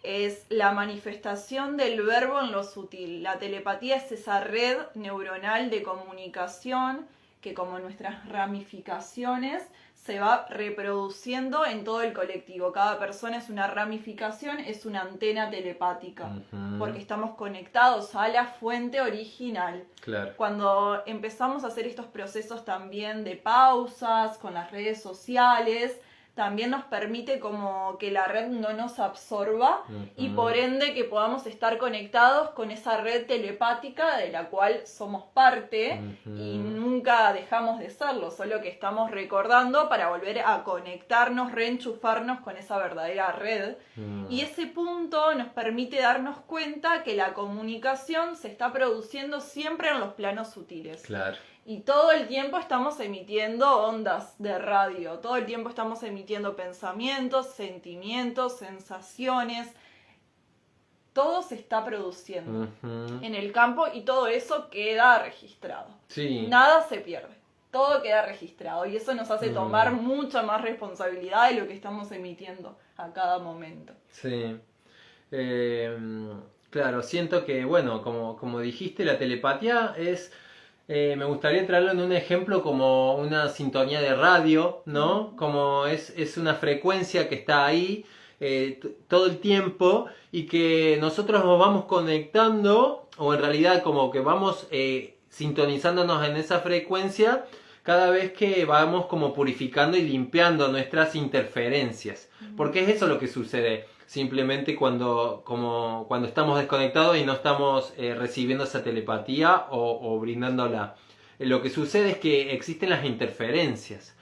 Es la manifestación del verbo en lo sutil. La telepatía es esa red neuronal de comunicación que, como nuestras ramificaciones, se va reproduciendo en todo el colectivo. Cada persona es una ramificación, es una antena telepática, porque estamos conectados a la fuente original. Claro. Cuando empezamos a hacer estos procesos también de pausas con las redes sociales, también nos permite como que la red no nos absorba y por ende que podamos estar conectados con esa red telepática de la cual somos parte y nunca dejamos de serlo, solo que estamos recordando para volver a conectarnos, reenchufarnos con esa verdadera red. Y ese punto nos permite darnos cuenta que la comunicación se está produciendo siempre en los planos sutiles. Claro. Y todo el tiempo estamos emitiendo ondas de radio, todo el tiempo estamos emitiendo pensamientos, sentimientos, sensaciones. Todo se está produciendo en el campo y todo eso queda registrado. Sí. Nada se pierde, todo queda registrado y eso nos hace tomar mucha más responsabilidad de lo que estamos emitiendo a cada momento. Sí. Claro, siento que, bueno, como dijiste, la telepatía es... me gustaría traerlo en un ejemplo como una sintonía de radio, ¿no? Como es una frecuencia que está ahí todo el tiempo y que nosotros nos vamos conectando o en realidad como que vamos sintonizándonos en esa frecuencia cada vez que vamos como purificando y limpiando nuestras interferencias. Porque es eso lo que sucede. Simplemente cuando estamos desconectados y no estamos recibiendo esa telepatía o brindándola. Lo que sucede es que existen las interferencias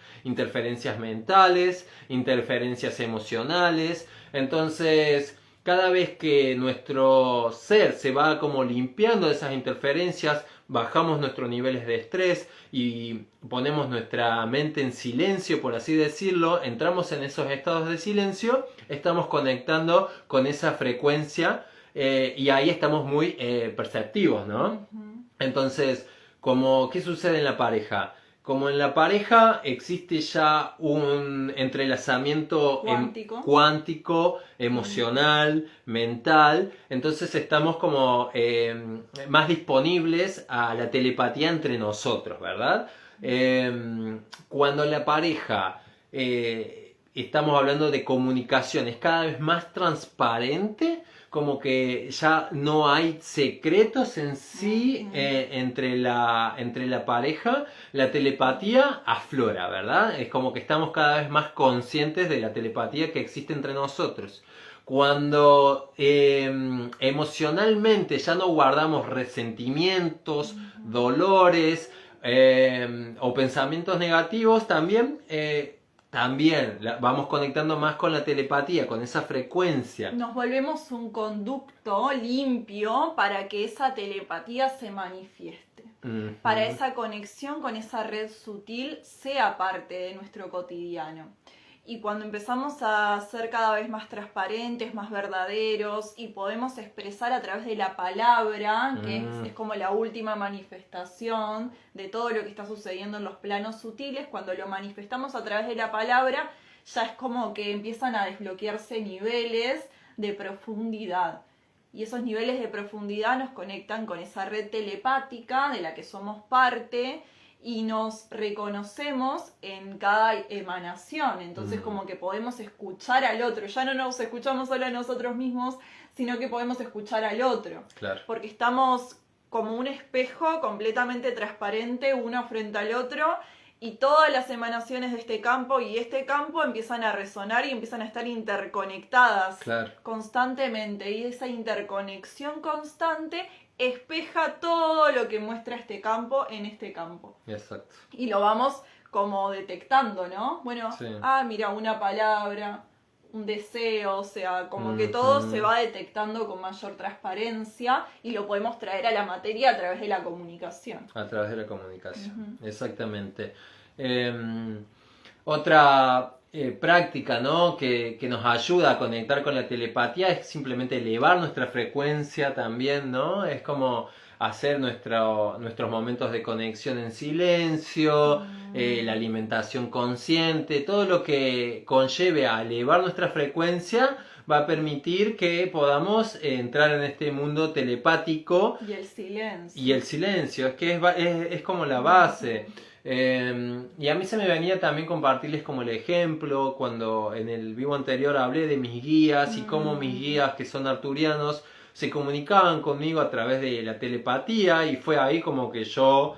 mentales, interferencias emocionales. Entonces, cada vez que nuestro ser se va como limpiando de esas interferencias, bajamos nuestros niveles de estrés y ponemos nuestra mente en silencio, por así decirlo, entramos en esos estados de silencio, estamos conectando con esa frecuencia y ahí estamos muy perceptivos, ¿no? Entonces, ¿qué sucede en la pareja? como en la pareja existe ya un entrelazamiento cuántico, emocional, mental, entonces estamos como más disponibles a la telepatía entre nosotros, ¿verdad? Cuando la pareja, estamos hablando de comunicación, es cada vez más transparente, como que ya no hay secretos en sí entre la pareja, la telepatía aflora, ¿verdad? Es como que estamos cada vez más conscientes de la telepatía que existe entre nosotros. Cuando emocionalmente ya no guardamos resentimientos, dolores o pensamientos negativos, también vamos conectando más con la telepatía, con esa frecuencia. Nos volvemos un conducto limpio para que esa telepatía se manifieste. Para esa conexión con esa red sutil sea parte de nuestro cotidiano. Y cuando empezamos a ser cada vez más transparentes, más verdaderos y podemos expresar a través de la palabra, que es como la última manifestación de todo lo que está sucediendo en los planos sutiles, cuando lo manifestamos a través de la palabra, ya es como que empiezan a desbloquearse niveles de profundidad. Y esos niveles de profundidad nos conectan con esa red telepática de la que somos parte y nos reconocemos en cada emanación. Entonces como que podemos escuchar al otro. Ya no nos escuchamos solo a nosotros mismos, sino que podemos escuchar al otro. Claro. Porque estamos como un espejo completamente transparente uno frente al otro y todas las emanaciones de este campo y este campo empiezan a resonar y empiezan a estar interconectadas constantemente. Y esa interconexión constante espeja todo lo que muestra este campo en este campo. Exacto. Y lo vamos como detectando, ¿no? Bueno, mira, una palabra, un deseo, o sea, como que todo se va detectando con mayor transparencia y lo podemos traer a la materia a través de la comunicación. A través de la comunicación, exactamente. Otra práctica, ¿no? que nos ayuda a conectar con la telepatía es simplemente elevar nuestra frecuencia también, ¿no? Es como hacer nuestros momentos de conexión en silencio, la alimentación consciente, todo lo que conlleve a elevar nuestra frecuencia va a permitir que podamos entrar en este mundo telepático. Y el silencio. Y el silencio, es que es como la base. Y a mí se me venía también compartirles como el ejemplo cuando en el vivo anterior hablé de mis guías y cómo mis guías que son arturianos se comunicaban conmigo a través de la telepatía y fue ahí como que yo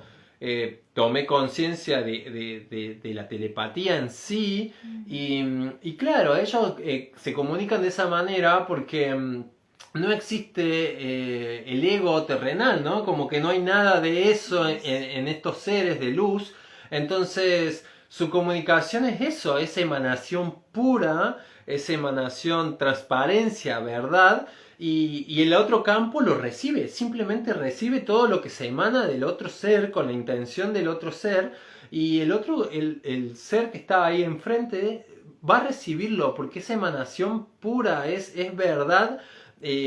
tomé conciencia de la telepatía en sí y claro, ellos se comunican de esa manera porque no existe el ego terrenal, ¿no? Como que no hay nada de eso en estos seres de luz. Entonces, su comunicación es eso, esa emanación pura, esa emanación transparencia, verdad. Y el otro campo lo recibe, simplemente recibe todo lo que se emana del otro ser con la intención del otro ser. Y el otro, el ser que está ahí enfrente, va a recibirlo porque esa emanación pura es verdad.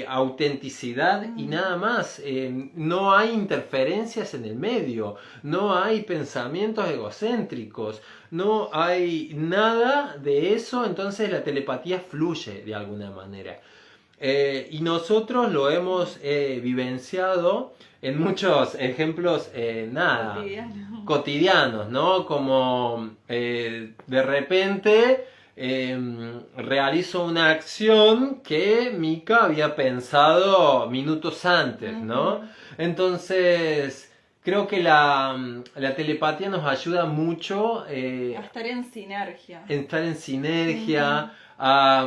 Autenticidad y nada más. No hay interferencias en el medio, no hay pensamientos egocéntricos, no hay nada de eso, entonces la telepatía fluye de alguna manera. Y nosotros lo hemos vivenciado en muchos ejemplos cotidianos, ¿no? Como de repente realizo una acción que Mika había pensado minutos antes, ¿no? Entonces, creo que la telepatía nos ayuda mucho a estar en sinergia. Estar en sinergia, a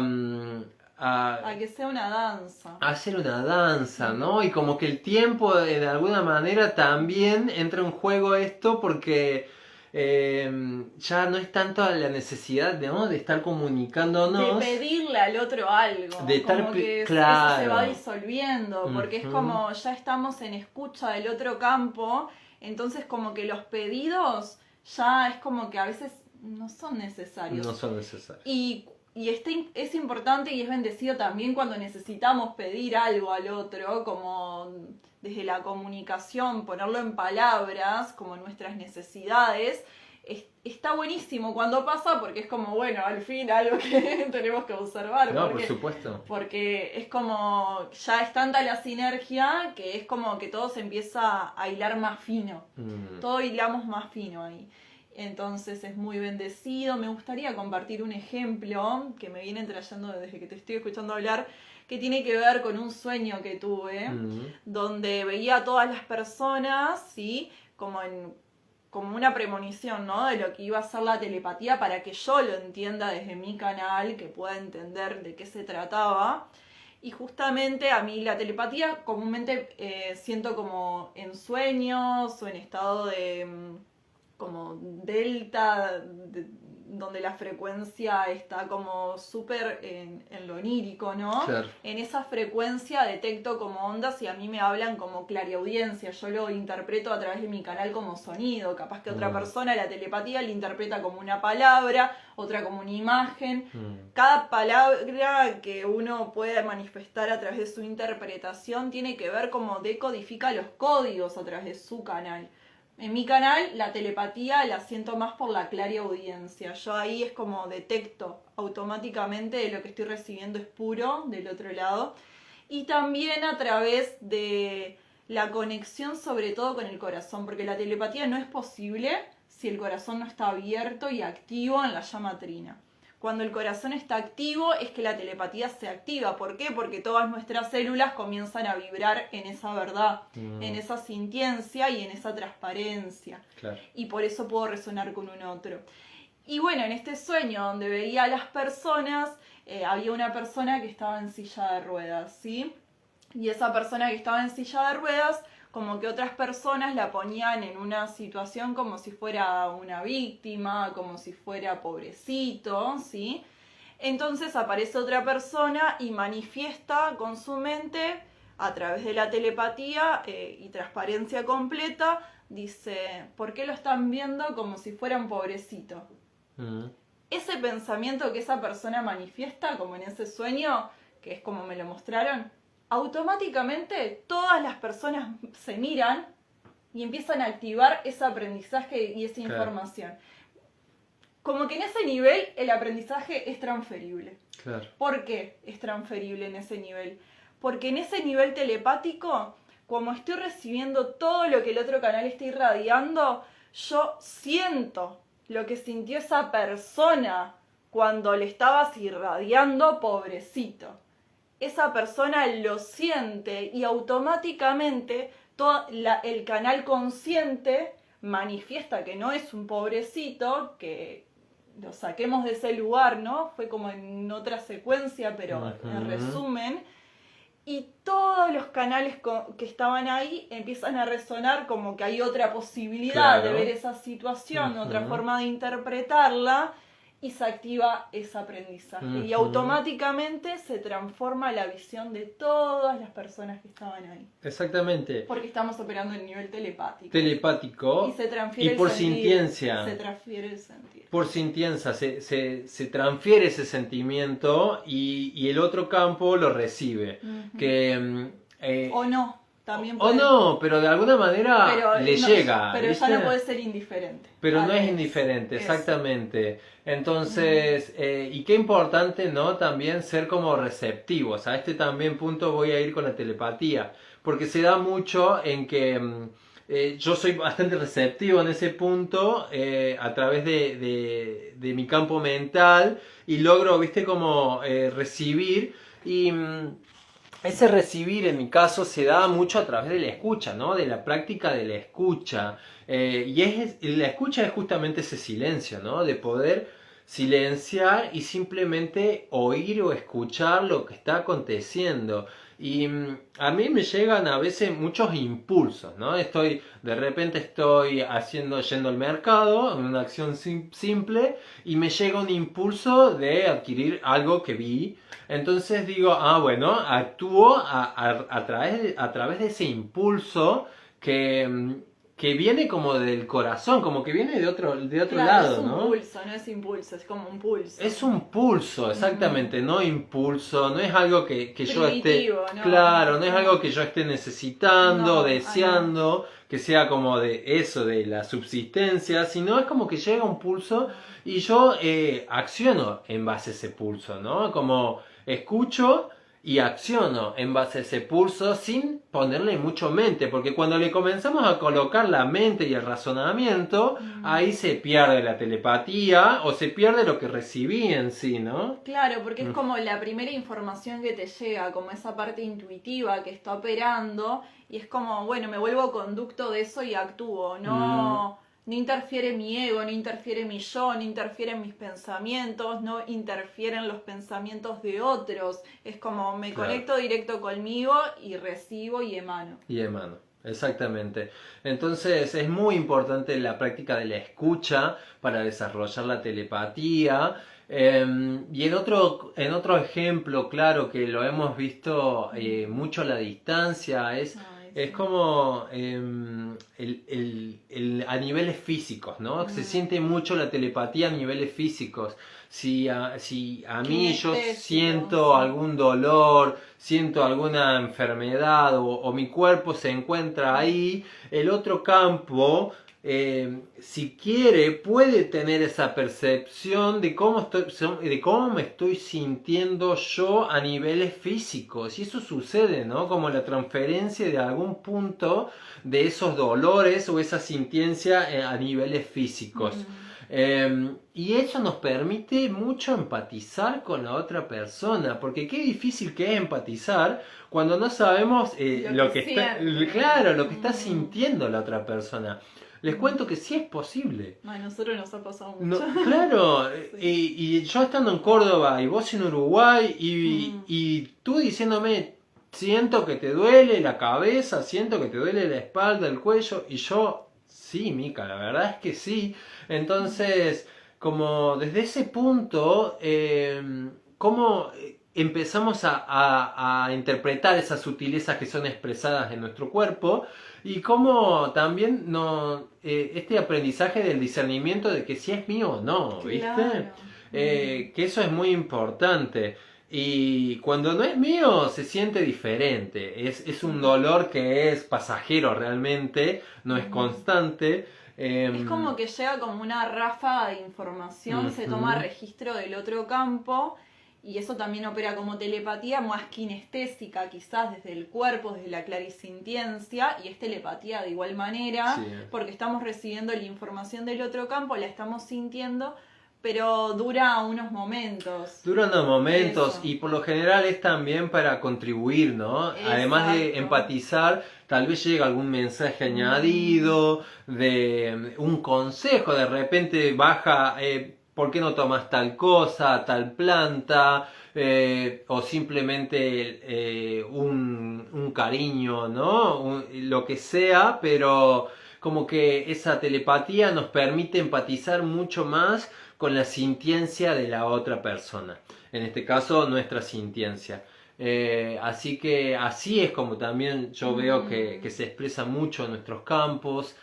que sea una danza. A hacer una danza, ¿no? Y como que el tiempo de alguna manera también entra en juego esto porque ya no es tanto la necesidad de estar comunicándonos. De pedirle al otro algo. De estar como que claro. eso se va disolviendo, porque es como ya estamos en escucha del otro campo, entonces como que los pedidos ya es como que a veces no son necesarios. No son necesarios. Y y es importante y es bendecido también cuando necesitamos pedir algo al otro, como desde la comunicación, ponerlo en palabras, como nuestras necesidades. Está buenísimo cuando pasa porque es como, bueno, al fin algo que tenemos que observar. No, porque, por supuesto. porque es como, ya es tanta la sinergia que es como que todo se empieza a hilar más fino. Todo hilamos más fino ahí. Entonces es muy bendecido. Me gustaría compartir un ejemplo que me viene trayendo desde que te estoy escuchando hablar, que tiene que ver con un sueño que tuve, donde veía a todas las personas, ¿sí? Como una premonición, ¿no? De lo que iba a ser la telepatía para que yo lo entienda desde mi canal, que pueda entender de qué se trataba. Y justamente a mí la telepatía comúnmente siento como en sueños o en estado de como delta, donde la frecuencia está como súper en lo onírico, ¿no? Claro. En esa frecuencia detecto como ondas y a mí me hablan como clariaudiencia. Yo lo interpreto a través de mi canal como sonido. Capaz que otra persona la telepatía la interpreta como una palabra, otra como una imagen. Cada palabra que uno puede manifestar a través de su interpretación tiene que ver cómo decodifica los códigos a través de su canal. En mi canal la telepatía la siento más por la clariaudiencia. Yo ahí es como detecto automáticamente de lo que estoy recibiendo es puro del otro lado. Y también a través de la conexión sobre todo con el corazón, porque la telepatía no es posible si el corazón no está abierto y activo en la llama trina. Cuando el corazón está activo es que la telepatía se activa. ¿Por qué? Porque todas nuestras células comienzan a vibrar en esa verdad, en esa sintiencia y en esa transparencia. Claro. Y por eso puedo resonar con un otro. Y bueno, en este sueño donde veía a las personas, había una persona que estaba en silla de ruedas, ¿sí? Y esa persona que estaba en silla de ruedas, como que otras personas la ponían en una situación como si fuera una víctima, como si fuera pobrecito, ¿sí? Entonces aparece otra persona y manifiesta con su mente, a través de la telepatía y transparencia completa, dice, ¿por qué lo están viendo como si fuera un pobrecito? Ese pensamiento que esa persona manifiesta, como en ese sueño, que es como me lo mostraron, automáticamente todas las personas se miran y empiezan a activar ese aprendizaje y esa información. Como que en ese nivel el aprendizaje es transferible. Claro. ¿Por qué es transferible en ese nivel? Porque en ese nivel telepático, como estoy recibiendo todo lo que el otro canal está irradiando, yo siento lo que sintió esa persona cuando le estabas irradiando, pobrecito. Esa persona lo siente y automáticamente el canal consciente manifiesta que no es un pobrecito, que lo saquemos de ese lugar, ¿no? Fue como en otra secuencia, pero en resumen. Y todos los canales que estaban ahí empiezan a resonar como que hay otra posibilidad de ver esa situación, otra forma de interpretarla. Y se activa ese aprendizaje. Y automáticamente se transforma la visión de todas las personas que estaban ahí. Exactamente. Porque estamos operando en nivel telepático. Y se transfiere y por el sentir, sintiencia. Se transfiere el sentir. Por sintiencia se transfiere ese sentimiento y el otro campo lo recibe. O no. También o no, pero de alguna manera le llega. Pero ¿viste? ya no puede ser indiferente. Pero no es indiferente, exactamente. Entonces, y qué importante, ¿no? También ser como receptivos. A este también punto voy a ir con la telepatía. Porque se da mucho en que yo soy bastante receptivo en ese punto a través de mi campo mental y logro, viste, como recibir y... ese recibir en mi caso se da mucho a través de la escucha, ¿no? De la práctica de la escucha. La escucha es justamente ese silencio, ¿no? De poder silenciar y simplemente oír o escuchar lo que está aconteciendo. Y a mí me llegan a veces muchos impulsos, ¿no? De repente estoy yendo al mercado, en una acción simple, y me llega un impulso de adquirir algo que vi. Entonces digo, bueno, actúo a través de ese impulso que que viene como del corazón, como que viene de otro Claro, lado, es un ¿no? pulso, no es impulso, es como un pulso. Es un pulso, exactamente, no impulso, no es algo que yo esté, Primitivo, ¿no? claro, no es algo que yo esté necesitando, No, ay, no. deseando, que sea como de eso, de la subsistencia, sino es como que llega un pulso y yo acciono en base a ese pulso, ¿no? Como escucho y acciono en base a ese pulso sin ponerle mucho mente, porque cuando le comenzamos a colocar la mente y el razonamiento, ahí se pierde la telepatía o se pierde lo que recibí en sí, ¿no? Claro, porque es como la primera información que te llega, como esa parte intuitiva que está operando, y es como, bueno, me vuelvo conducto de eso y actúo. Mm, No, no interfiere mi ego, no interfiere mi yo, no interfieren mis pensamientos, no interfieren los pensamientos de otros. Es como me claro. conecto directo conmigo y recibo y emano. Y hermano, exactamente. Entonces es muy importante la práctica de la escucha para desarrollar la telepatía. Y en otro ejemplo, claro, que lo hemos visto mucho a la distancia, Ay, es sí. como a niveles físicos, ¿no? Se siente mucho la telepatía a niveles físicos. Si a mí yo Kinestésico, siento sí. algún dolor, siento alguna enfermedad o mi cuerpo se encuentra ahí, el otro campo, si quiere, puede tener esa percepción de cómo me estoy sintiendo yo a niveles físicos. Y eso sucede, ¿no? Como la transferencia de algún punto de esos dolores o esa sintiencia a niveles físicos. Y eso nos permite mucho empatizar con la otra persona, porque qué difícil que es empatizar cuando no sabemos Lo lo que que está, siente. claro, lo que está sintiendo la otra persona. Les cuento que sí es posible. A nosotros nos ha pasado mucho. No, claro, Sí. y yo estando en Córdoba y vos en Uruguay Mm. y tú diciéndome, siento que te duele la cabeza, siento que te duele la espalda, el cuello, y yo, sí, Mica, la verdad es que sí. Entonces, como desde ese punto, ¿cómo empezamos a interpretar esas sutilezas que son expresadas en nuestro cuerpo? Y cómo también no, este aprendizaje del discernimiento de que si es mío o no, ¿viste? Claro. Mm. Que eso es muy importante. Y cuando no es mío se siente diferente. Es un Sí. dolor que es pasajero realmente, no es Mm. constante. Es como que llega como una ráfaga de información, se toma Ujú, registro del otro campo y eso también opera como telepatía más kinestésica, quizás desde el cuerpo, desde la clarisintiencia, y es telepatía de igual manera, sí. porque estamos recibiendo la información del otro campo, la estamos sintiendo, pero dura unos momentos. Duran unos momentos Eso. y por lo general es también para contribuir, ¿no? Además de Exacto. empatizar, tal vez llega algún mensaje Mm. añadido, de un consejo, de repente baja, ¿por qué no tomas tal cosa, tal planta? O simplemente un cariño, ¿no? Lo que sea, pero como que esa telepatía nos permite empatizar mucho más con la sintiencia de la otra persona. En este caso, nuestra sintiencia. Así que así es como también yo veo que Mm. se expresa mucho en nuestros campos,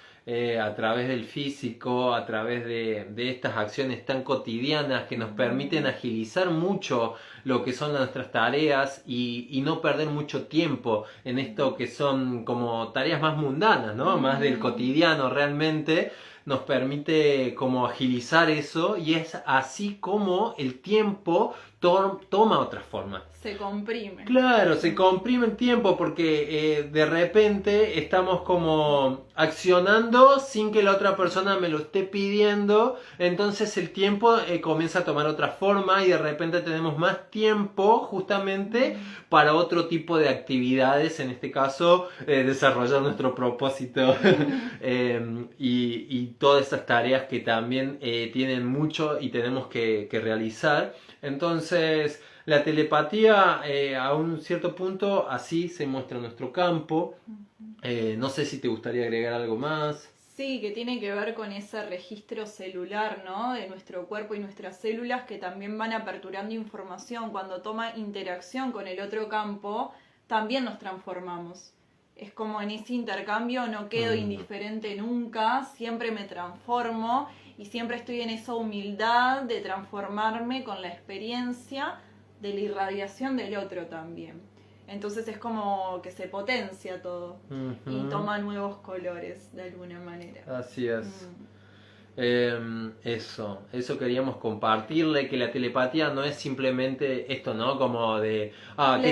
a través del físico, a través de estas acciones tan cotidianas que nos permiten Mm. agilizar mucho lo que son nuestras tareas y no perder mucho tiempo en esto que son como tareas más mundanas, ¿no? Más del Mm. cotidiano realmente nos permite como agilizar eso y es así como el tiempo toma otra forma. Se comprime. Claro, se Mm. comprime el tiempo porque de repente estamos como accionando sin que la otra persona me lo esté pidiendo, entonces el tiempo comienza a tomar otra forma y de repente tenemos más tiempo justamente Mm. para otro tipo de actividades, en este caso desarrollar nuestro propósito y todas esas tareas que también tienen mucho y tenemos que realizar. Entonces, la telepatía a un cierto punto así se muestra en nuestro campo. No sé si te gustaría agregar algo más. Sí, que tiene que ver con ese registro celular, ¿no? De nuestro cuerpo y nuestras células que también van aperturando información. Cuando toma interacción con el otro campo, también nos transformamos. es como en ese intercambio no quedo indiferente nunca, siempre me transformo y siempre estoy en esa humildad de transformarme con la experiencia de la irradiación del otro también. Entonces es como que se potencia todo y toma nuevos colores de alguna manera. Así es. Eso queríamos compartirle, que la telepatía no es simplemente esto, ¿no? Como de, ¿qué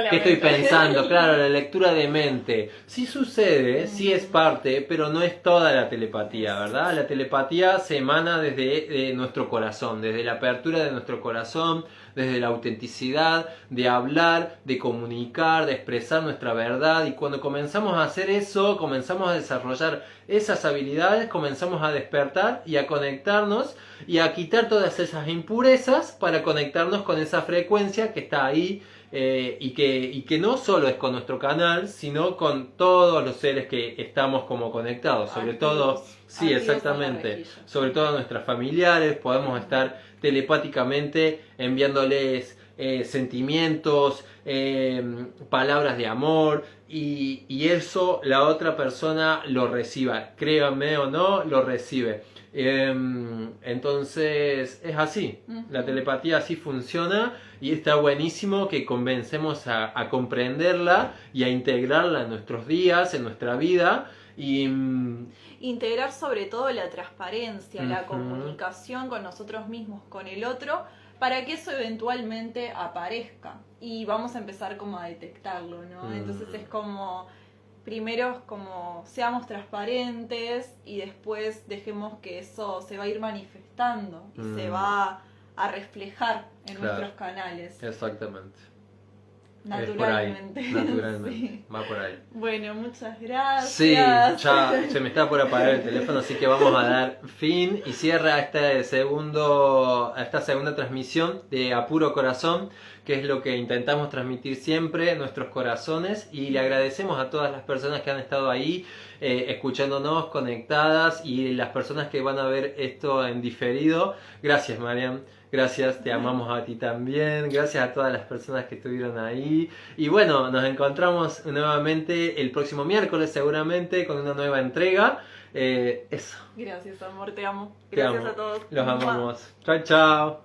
estoy pensando? Claro, la lectura de mente. Sí sucede, sí es parte, pero no es toda la telepatía, ¿verdad? La telepatía se emana desde nuestro corazón, desde la apertura de nuestro corazón, desde la autenticidad, de hablar, de comunicar, de expresar nuestra verdad, y cuando comenzamos a hacer eso, comenzamos a desarrollar esas habilidades, comenzamos a despertar y a conectarnos y a quitar todas esas impurezas para conectarnos con esa frecuencia que está ahí, y que no solo es con nuestro canal, sino con todos los seres que estamos como conectados, sobre todo, sí, exactamente, sobre todo a nuestros familiares, podemos estar telepáticamente enviándoles sentimientos, palabras de amor, y eso la otra persona lo reciba, créanme o no, lo recibe. Entonces es así, la telepatía así funciona, y está buenísimo que comencemos a comprenderla y a integrarla en nuestros días, en nuestra vida, y integrar sobre todo la transparencia, la comunicación con nosotros mismos, con el otro, para que eso eventualmente aparezca y vamos a empezar como a detectarlo, ¿no? Entonces es como, primero es como seamos transparentes y después dejemos que eso se va a ir manifestando y se va a reflejar en nuestros canales. Exactamente. Naturalmente. Naturalmente. Sí. Va por ahí. Bueno, muchas gracias. Sí, ya se me está por apagar el teléfono, así que vamos a dar fin y cierre a esta segunda transmisión de A Puro Corazón, que es lo que intentamos transmitir siempre, nuestros corazones, y le agradecemos a todas las personas que han estado ahí escuchándonos, conectadas, y las personas que van a ver esto en diferido. Gracias, Mariam. Gracias, te amamos a ti también. Gracias a todas las personas que estuvieron ahí. Y bueno, nos encontramos nuevamente el próximo miércoles seguramente con una nueva entrega. Eso. Gracias, amor, te amo. Te Gracias amo. a todos. Los amamos. Chao, chao.